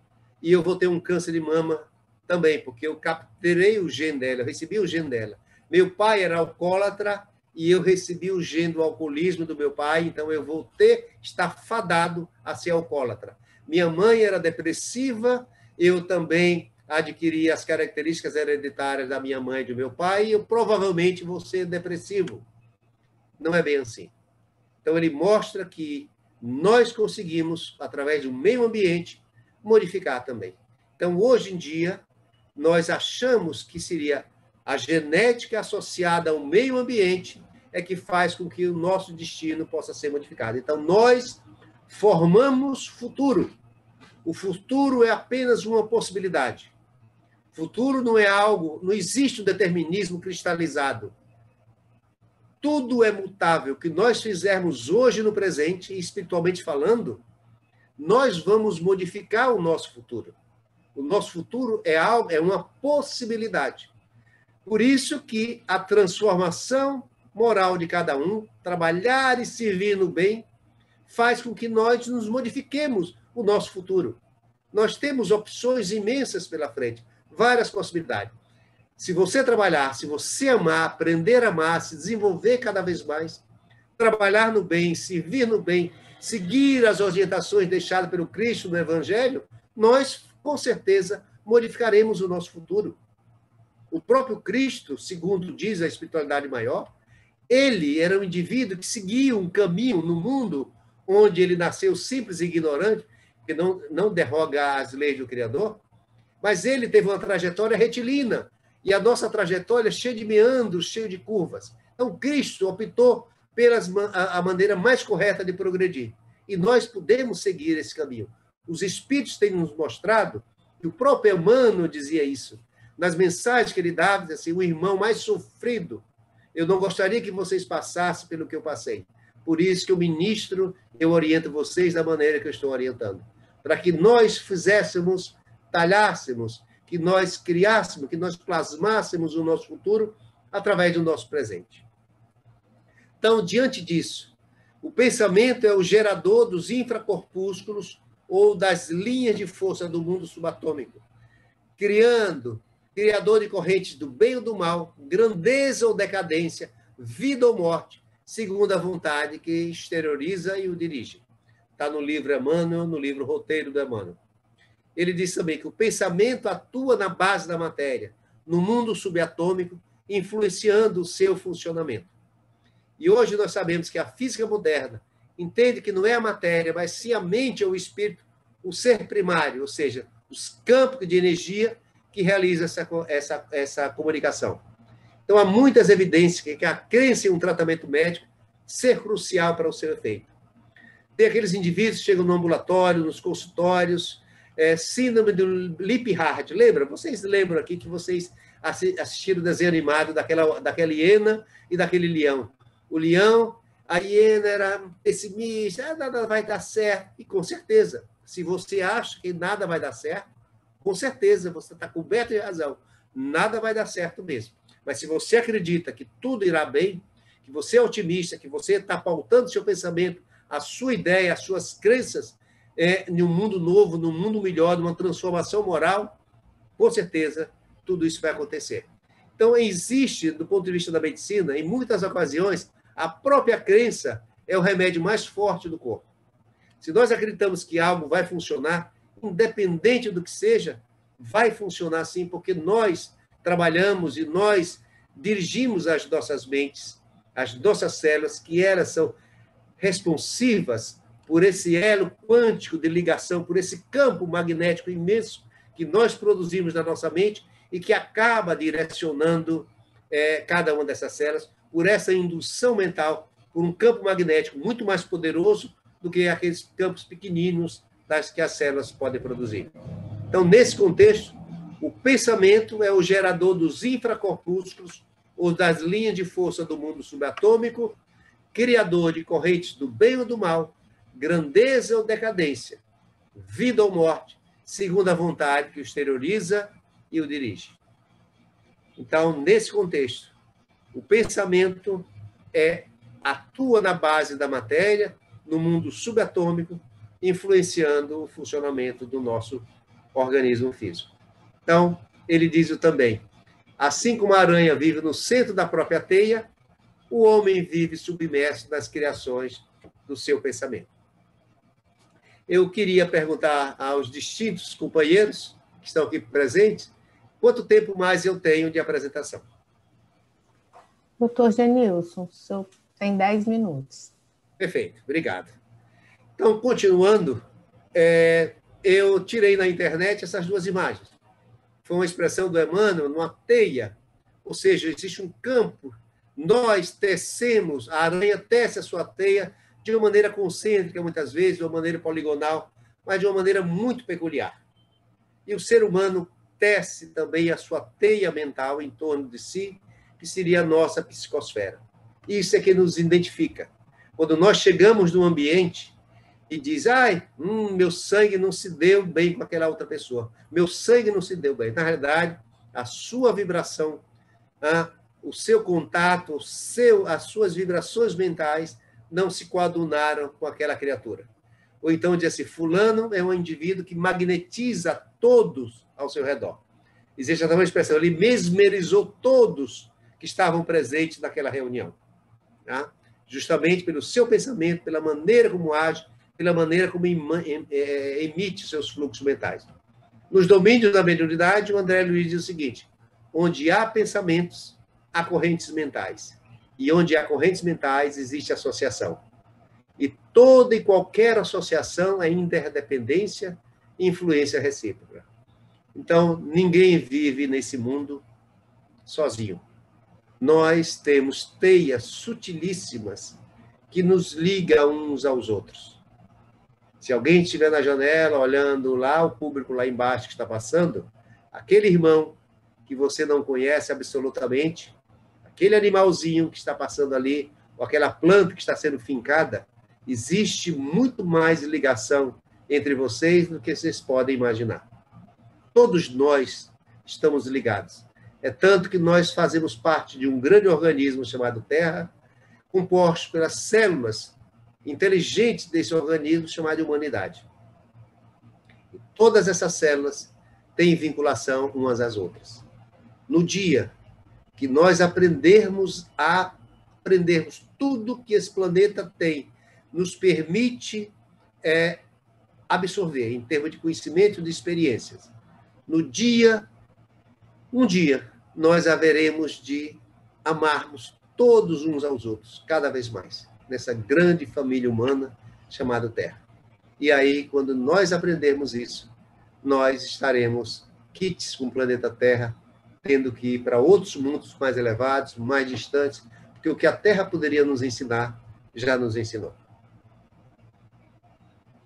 e eu vou ter um câncer de mama também, porque eu capturei o gene dela, eu recebi o gene dela. Meu pai era alcoólatra e eu recebi o gene do alcoolismo do meu pai, então eu vou estar fadado a ser alcoólatra. Minha mãe era depressiva, eu também adquiri as características hereditárias da minha mãe e do meu pai, e eu provavelmente vou ser depressivo. Não é bem assim. Então, ele mostra que nós conseguimos, através do meio ambiente, modificar também. Então, hoje em dia, nós achamos que seria a genética associada ao meio ambiente que faz com que o nosso destino possa ser modificado. Então, nós formamos futuro. O futuro é apenas uma possibilidade. Futuro não é algo, não existe um determinismo cristalizado. Tudo é mutável. O que nós fizermos hoje no presente, espiritualmente falando, nós vamos modificar o nosso futuro. O nosso futuro é algo, é uma possibilidade. Por isso que a transformação moral de cada um, trabalhar e servir no bem, faz com que nós nos modifiquemos o nosso futuro. Nós temos opções imensas pela frente, várias possibilidades. Se você trabalhar, se você amar, aprender a amar, se desenvolver cada vez mais, trabalhar no bem, servir no bem, seguir as orientações deixadas pelo Cristo no Evangelho, nós, com certeza, modificaremos o nosso futuro. O próprio Cristo, segundo diz a espiritualidade maior, ele era um indivíduo que seguia um caminho no mundo onde ele nasceu simples e ignorante, que não derroga as leis do Criador, mas ele teve uma trajetória retilínea, e a nossa trajetória é cheia de meandros, cheia de curvas. Então, Cristo optou pela a maneira mais correta de progredir, e nós podemos seguir esse caminho. Os Espíritos têm nos mostrado, e o próprio Emmanuel dizia isso, nas mensagens que ele dava, assim, o irmão mais sofrido, eu não gostaria que vocês passassem pelo que eu passei. Por isso que eu ministro, eu oriento vocês da maneira que eu estou orientando. Para que nós fizéssemos, talhássemos, que nós criássemos, que nós plasmássemos o nosso futuro através do nosso presente. Então, diante disso, o pensamento é o gerador dos infracorpúsculos ou das linhas de força do mundo subatômico, criador de correntes do bem ou do mal, grandeza ou decadência, vida ou morte, segundo a vontade que exterioriza e o dirige. Está no livro Emmanuel, no livro Roteiro do Emmanuel. Ele diz também que o pensamento atua na base da matéria, no mundo subatômico, influenciando o seu funcionamento. E hoje nós sabemos que a física moderna entende que não é a matéria, mas sim a mente ou o espírito, o ser primário, ou seja, os campos de energia que realiza essa comunicação. Então, há muitas evidências que a crença em um tratamento médico ser crucial para o seu efeito. Tem aqueles indivíduos que chegam no ambulatório, nos consultórios, síndrome do Liebhardt, lembra? Vocês lembram aqui que vocês assistiram o desenho animado daquela hiena e daquele leão. O leão, a hiena era pessimista, nada vai dar certo. E com certeza, se você acha que nada vai dar certo, com certeza você está coberto de razão. Nada vai dar certo mesmo. Mas se você acredita que tudo irá bem, que você é otimista, que você está pautando seu pensamento, a sua ideia, as suas crenças em um mundo novo, num mundo melhor, numa transformação moral, com certeza tudo isso vai acontecer. Então, existe, do ponto de vista da medicina, em muitas ocasiões, a própria crença é o remédio mais forte do corpo. Se nós acreditamos que algo vai funcionar, independente do que seja, vai funcionar sim, porque nós trabalhamos e nós dirigimos as nossas mentes, as nossas células, que elas são responsivas por esse elo quântico de ligação, por esse campo magnético imenso que nós produzimos na nossa mente e que acaba direcionando cada uma dessas células por essa indução mental, por um campo magnético muito mais poderoso do que aqueles campos pequeninos que as células podem produzir. Então, nesse contexto, o pensamento é o gerador dos infracorpúsculos ou das linhas de força do mundo subatômico, criador de correntes do bem ou do mal, grandeza ou decadência, vida ou morte, segundo a vontade que o exterioriza e o dirige. Então, nesse contexto, o pensamento atua na base da matéria, no mundo subatômico, influenciando o funcionamento do nosso organismo físico. Então, ele diz também, assim como a aranha vive no centro da própria teia, o homem vive submerso nas criações do seu pensamento. Eu queria perguntar aos distintos companheiros que estão aqui presentes, quanto tempo mais eu tenho de apresentação? Doutor Genilson, o senhor tem 10 minutos. Perfeito, obrigado. Então, continuando, eu tirei na internet essas duas imagens. Foi uma expressão do Emmanuel, numa teia, ou seja, existe um campo, nós tecemos, a aranha tece a sua teia de uma maneira concêntrica, muitas vezes, de uma maneira poligonal, mas de uma maneira muito peculiar. E o ser humano tece também a sua teia mental em torno de si, que seria a nossa psicosfera. Isso é que nos identifica. Quando nós chegamos num ambiente e diz, meu sangue não se deu bem com aquela outra pessoa, meu sangue não se deu bem. Na realidade, a sua vibração, o seu contato, as suas vibrações mentais não se coadunaram com aquela criatura. Ou então diz assim, fulano é um indivíduo que magnetiza todos ao seu redor. Existe até uma expressão, ele mesmerizou todos que estavam presentes naquela reunião. Tá? Justamente pelo seu pensamento, pela maneira como age, pela maneira como emite seus fluxos mentais. Nos domínios da mediunidade, o André Luiz diz o seguinte, onde há pensamentos, há correntes mentais. E onde há correntes mentais, existe associação. E toda e qualquer associação é interdependência e influência recíproca. Então, ninguém vive nesse mundo sozinho. Nós temos teias sutilíssimas que nos ligam uns aos outros. Se alguém estiver na janela olhando lá, o público lá embaixo que está passando, aquele irmão que você não conhece absolutamente, aquele animalzinho que está passando ali, ou aquela planta que está sendo fincada, existe muito mais ligação entre vocês do que vocês podem imaginar. Todos nós estamos ligados. É tanto que nós fazemos parte de um grande organismo chamado Terra, composto pelas células inteligentes desse organismo chamado humanidade. E todas essas células têm vinculação umas às outras. No dia que nós aprendermos tudo que esse planeta tem, nos permite absorver, em termos de conhecimento e de experiências. Um dia, nós haveremos de amarmos todos uns aos outros, cada vez mais, nessa grande família humana chamada Terra. E aí, quando nós aprendermos isso, nós estaremos quites com o planeta Terra, tendo que ir para outros mundos mais elevados, mais distantes, porque o que a Terra poderia nos ensinar, já nos ensinou.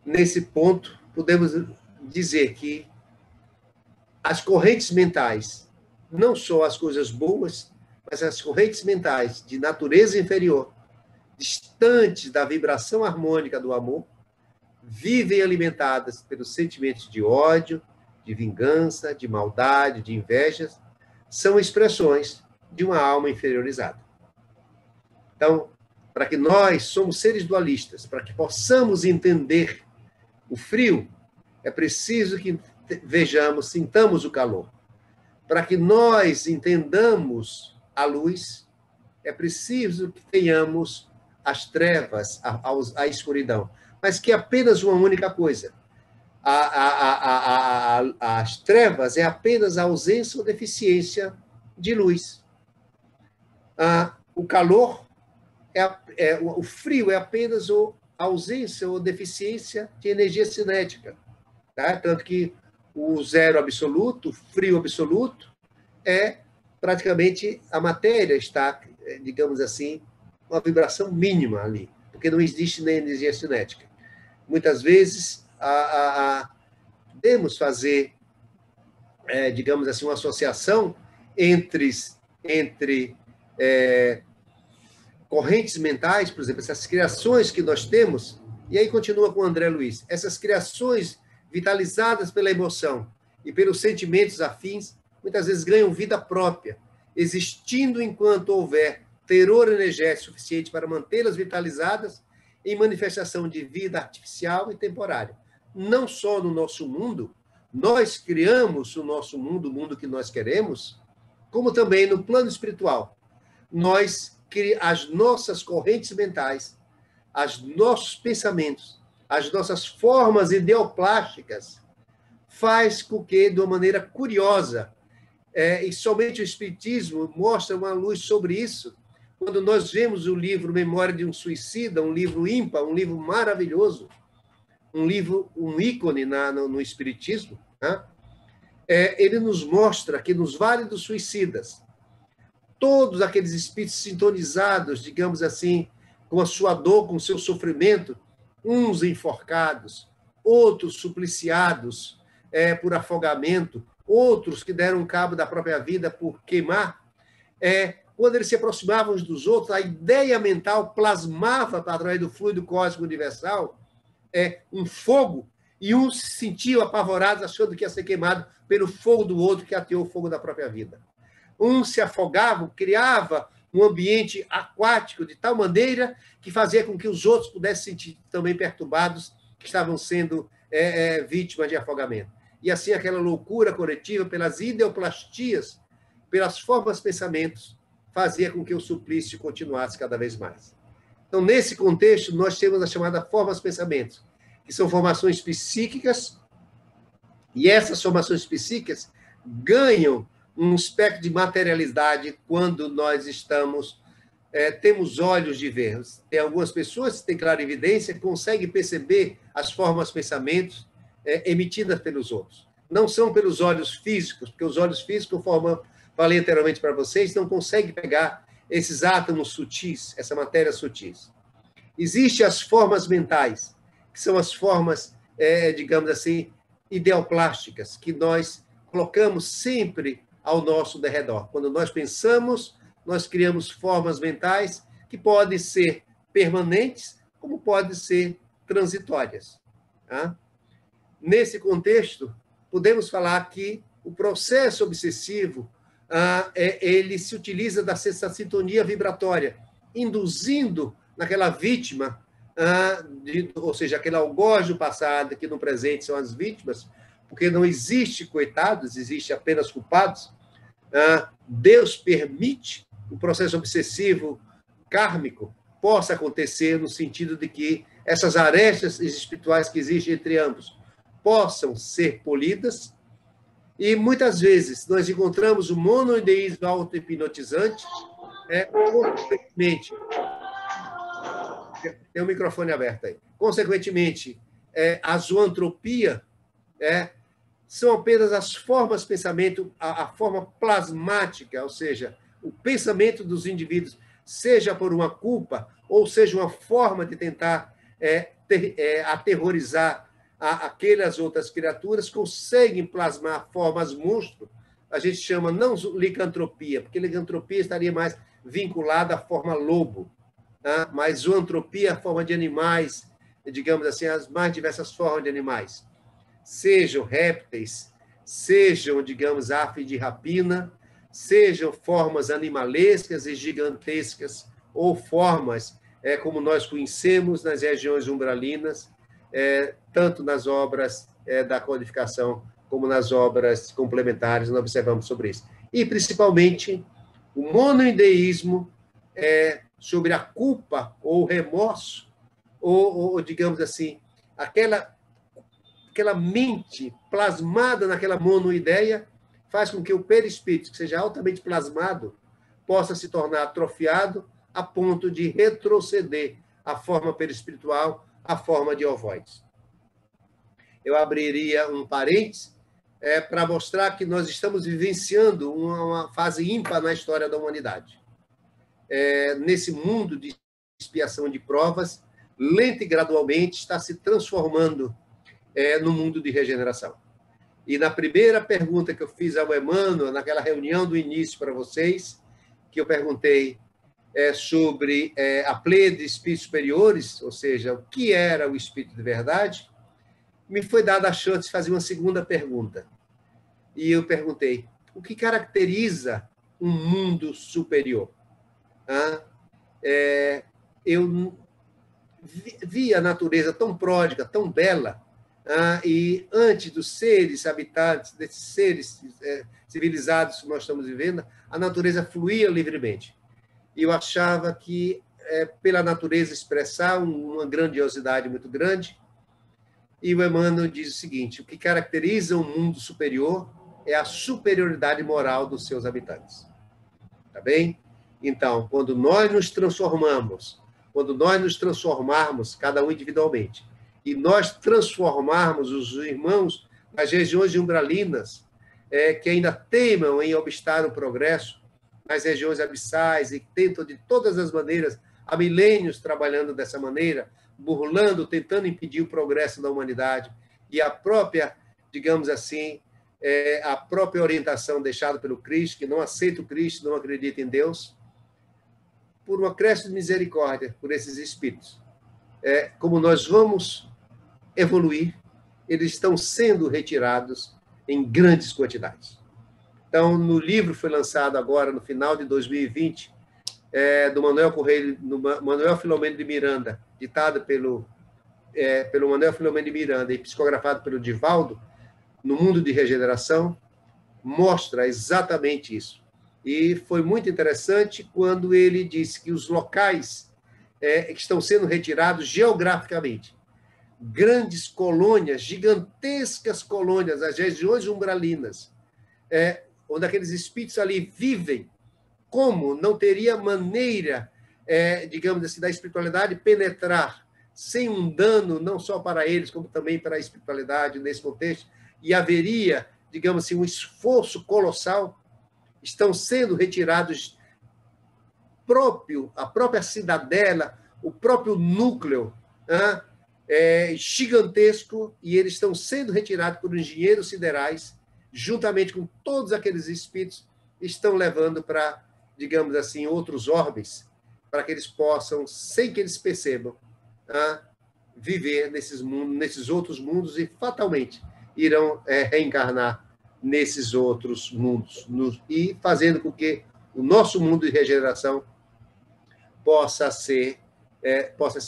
Nesse ponto, podemos dizer que as correntes mentais, não só as coisas boas, mas as correntes mentais de natureza inferior, distantes da vibração harmônica do amor, vivem alimentadas pelos sentimentos de ódio, de vingança, de maldade, de invejas, são expressões de uma alma inferiorizada. Então, para que nós somos seres dualistas, para que possamos entender o frio, é preciso que vejamos, sintamos o calor. Para que nós entendamos a luz, é preciso que tenhamos as trevas, a escuridão. Mas que é apenas uma única coisa. As trevas é apenas a ausência ou deficiência de luz. O calor, o frio é apenas a ausência ou deficiência de energia cinética. Tá? Tanto que o zero absoluto, o frio absoluto, é praticamente a matéria está, digamos assim, uma vibração mínima ali, porque não existe nem energia cinética. Muitas vezes, podemos fazer, digamos assim, uma associação entre correntes mentais, por exemplo, essas criações que nós temos, e aí continua com o André Luiz, essas criações vitalizadas pela emoção e pelos sentimentos afins, muitas vezes ganham vida própria, existindo enquanto houver terror energético suficiente para mantê-las vitalizadas em manifestação de vida artificial e temporária. Não só no nosso mundo, nós criamos o nosso mundo, o mundo que nós queremos, como também no plano espiritual. As nossas correntes mentais, os nossos pensamentos, as nossas formas ideoplásticas, faz com que, de uma maneira curiosa, e somente o Espiritismo mostra uma luz sobre isso, quando nós vemos o livro Memória de um Suicida, um livro ímpar, um livro maravilhoso, um ícone no Espiritismo, né? Ele nos mostra que nos Vales dos Suicidas, todos aqueles espíritos sintonizados, digamos assim, com a sua dor, com o seu sofrimento, uns enforcados, outros supliciados por afogamento, outros que deram cabo da própria vida por queimar, quando eles se aproximavam uns dos outros, a ideia mental plasmava, através do fluido cósmico universal, um fogo, e uns se sentiam apavorados, achando que ia ser queimado pelo fogo do outro, que ateou o fogo da própria vida. Uns se afogavam, criava um ambiente aquático de tal maneira que fazia com que os outros pudessem sentir também perturbados, que estavam sendo vítimas de afogamento. E assim aquela loucura coletiva, pelas ideoplastias, pelas formas de pensamentos, fazia com que o suplício continuasse cada vez mais. Então, nesse contexto, nós temos a chamada formas de pensamentos, que são formações psíquicas, e essas formações psíquicas ganham um aspecto de materialidade quando nós temos olhos de ver. Tem algumas pessoas que têm clarividência, que conseguem perceber as formas de pensamentos emitidas pelos outros. Não são pelos olhos físicos, porque os olhos físicos, conforme falei anteriormente para vocês, não conseguem pegar esses átomos sutis, essa matéria sutis. Existem as formas mentais, que são as formas, digamos assim, ideoplásticas, que nós colocamos sempre ao nosso derredor. Quando nós pensamos, nós criamos formas mentais que podem ser permanentes, como podem ser transitórias. Tá? Nesse contexto, podemos falar que o processo obsessivo ele se utiliza dessa sintonia vibratória, induzindo naquela vítima, ou seja, aquele algoz do passado, que no presente são as vítimas, porque não existe coitados, existe apenas culpados. Deus permite o processo obsessivo kármico possa acontecer no sentido de que essas arestas espirituais que existem entre ambos possam ser polidas. E muitas vezes nós encontramos o monoideísmo auto-hipnotizante, consequentemente, tem o microfone aberto aí, consequentemente, a zoantropia são apenas as formas de pensamento, a forma plasmática, ou seja, o pensamento dos indivíduos, seja por uma culpa, ou seja, uma forma de tentar aterrorizar aquelas outras criaturas, conseguem plasmar formas monstro. A gente chama não licantropia, porque licantropia estaria mais vinculada à forma lobo, tá? Mas zoantropia, a forma de animais, digamos assim, as mais diversas formas de animais. Sejam répteis, sejam, digamos, aves de rapina, sejam formas animalescas e gigantescas, ou formas como nós conhecemos nas regiões umbralinas, tanto nas obras da codificação como nas obras complementares, nós observamos sobre isso. E, principalmente, o monoideísmo sobre a culpa ou remorso, ou digamos assim, aquela mente plasmada naquela monoideia faz com que o perispírito, que seja altamente plasmado, possa se tornar atrofiado a ponto de retroceder a forma perispiritual, a forma de ovoides. Eu abriria um parênteses para mostrar que nós estamos vivenciando uma fase ímpar na história da humanidade. Nesse mundo de expiação de provas, lenta e gradualmente está se transformando no mundo de regeneração. E na primeira pergunta que eu fiz ao Emmanuel, naquela reunião do início para vocês, que eu perguntei sobre a pleiade de espíritos superiores, ou seja, o que era o espírito de verdade, me foi dada a chance de fazer uma segunda pergunta. E eu perguntei, o que caracteriza um mundo superior? Eu vi a natureza tão pródiga, tão bela, e antes dos seres habitantes, desses seres civilizados que nós estamos vivendo, a natureza fluía livremente. E eu achava que, pela natureza expressar uma grandiosidade muito grande, e o Emmanuel diz o seguinte, o que caracteriza um mundo superior é a superioridade moral dos seus habitantes. Tá bem? Então, quando nós nos transformarmos, cada um individualmente, e nós transformarmos os irmãos nas regiões umbralinas, que ainda teimam em obstar o progresso, nas regiões abissais, e tentam de todas as maneiras, há milênios trabalhando dessa maneira, burlando, tentando impedir o progresso da humanidade, e a própria, digamos assim, a própria orientação deixada pelo Cristo, que não aceita o Cristo, não acredita em Deus, por um acréscimo de misericórdia por esses espíritos. Como nós vamos evoluir, eles estão sendo retirados em grandes quantidades. Então, no livro foi lançado agora, no final de 2020, do Manuel Filomeno de Miranda, ditado pelo Manuel Filomeno de Miranda e psicografado pelo Divaldo, No Mundo de Regeneração, mostra exatamente isso. E foi muito interessante quando ele disse que os locais que estão sendo retirados geograficamente, grandes colônias, gigantescas colônias, as regiões umbralinas, onde aqueles espíritos ali vivem, como não teria maneira, digamos assim, da espiritualidade penetrar sem um dano, não só para eles, como também para a espiritualidade nesse contexto, e haveria, digamos assim, um esforço colossal, estão sendo retirados a própria cidadela, o próprio núcleo, gigantesco, e eles estão sendo retirados por engenheiros siderais, juntamente com todos aqueles espíritos, estão levando para, digamos assim, outros orbes, para que eles possam, sem que eles percebam, viver nesses outros mundos e fatalmente irão reencarnar nesses outros mundos, e fazendo com que o nosso mundo de regeneração possa se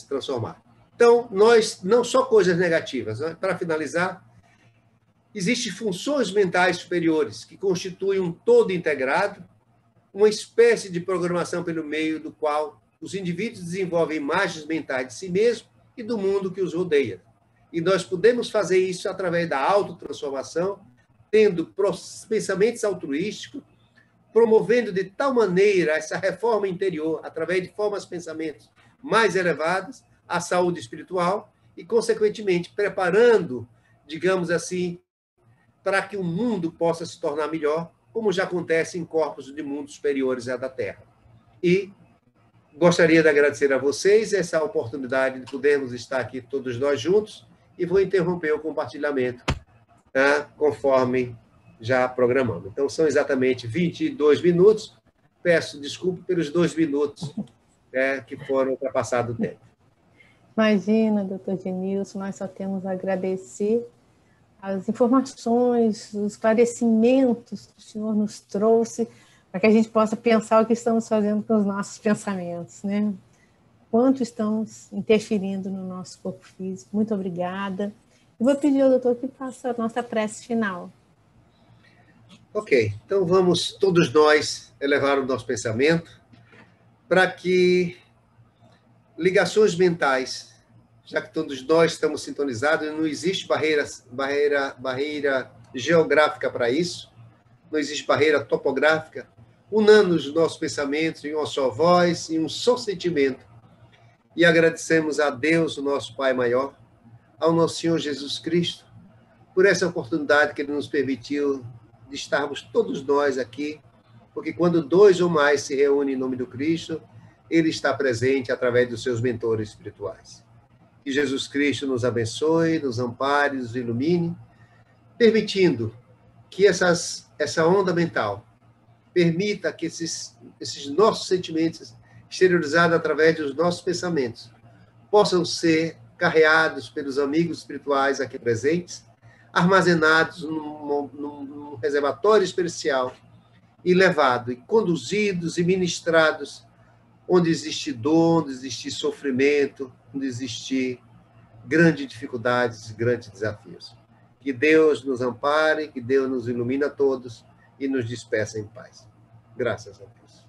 transformar. Então, nós, não só coisas negativas, para finalizar, existem funções mentais superiores que constituem um todo integrado, uma espécie de programação pelo meio do qual os indivíduos desenvolvem imagens mentais de si mesmos e do mundo que os rodeia. E nós podemos fazer isso através da autotransformação, tendo pensamentos altruísticos, promovendo de tal maneira essa reforma interior, através de formas de pensamentos mais elevadas, a saúde espiritual e, consequentemente, preparando, digamos assim, para que o mundo possa se tornar melhor, como já acontece em corpos de mundos superiores à da Terra. E gostaria de agradecer a vocês essa oportunidade de podermos estar aqui todos nós juntos, e vou interromper o compartilhamento, conforme já programamos. Então, são exatamente 22 minutos. Peço desculpa pelos 2 minutos que foram ultrapassados o tempo. Imagina, doutor Genilson, nós só temos a agradecer as informações, os esclarecimentos que o senhor nos trouxe, para que a gente possa pensar o que estamos fazendo com os nossos pensamentos, né? Quanto estamos interferindo no nosso corpo físico. Muito obrigada. Eu vou pedir ao doutor que faça a nossa prece final. Ok, então vamos todos nós elevar o nosso pensamento para que ligações mentais, já que todos nós estamos sintonizados, não existe barreira geográfica para isso, não existe barreira topográfica, unando os nossos pensamentos em uma só voz, em um só sentimento, e agradecemos a Deus, o nosso Pai maior, ao nosso Senhor Jesus Cristo, por essa oportunidade que Ele nos permitiu de estarmos todos nós aqui, porque quando 2 ou mais se reúnem em nome do Cristo, Ele está presente através dos seus mentores espirituais. Que Jesus Cristo nos abençoe, nos ampare, nos ilumine, permitindo que essa onda mental permita que esses nossos sentimentos, exteriorizados através dos nossos pensamentos, possam ser carreados pelos amigos espirituais aqui presentes, armazenados num reservatório especial e levados, e conduzidos e ministrados onde existe dor, onde existe sofrimento, onde existe grandes dificuldades, grandes desafios. Que Deus nos ampare, que Deus nos ilumine a todos e nos despeça em paz. Graças a Deus.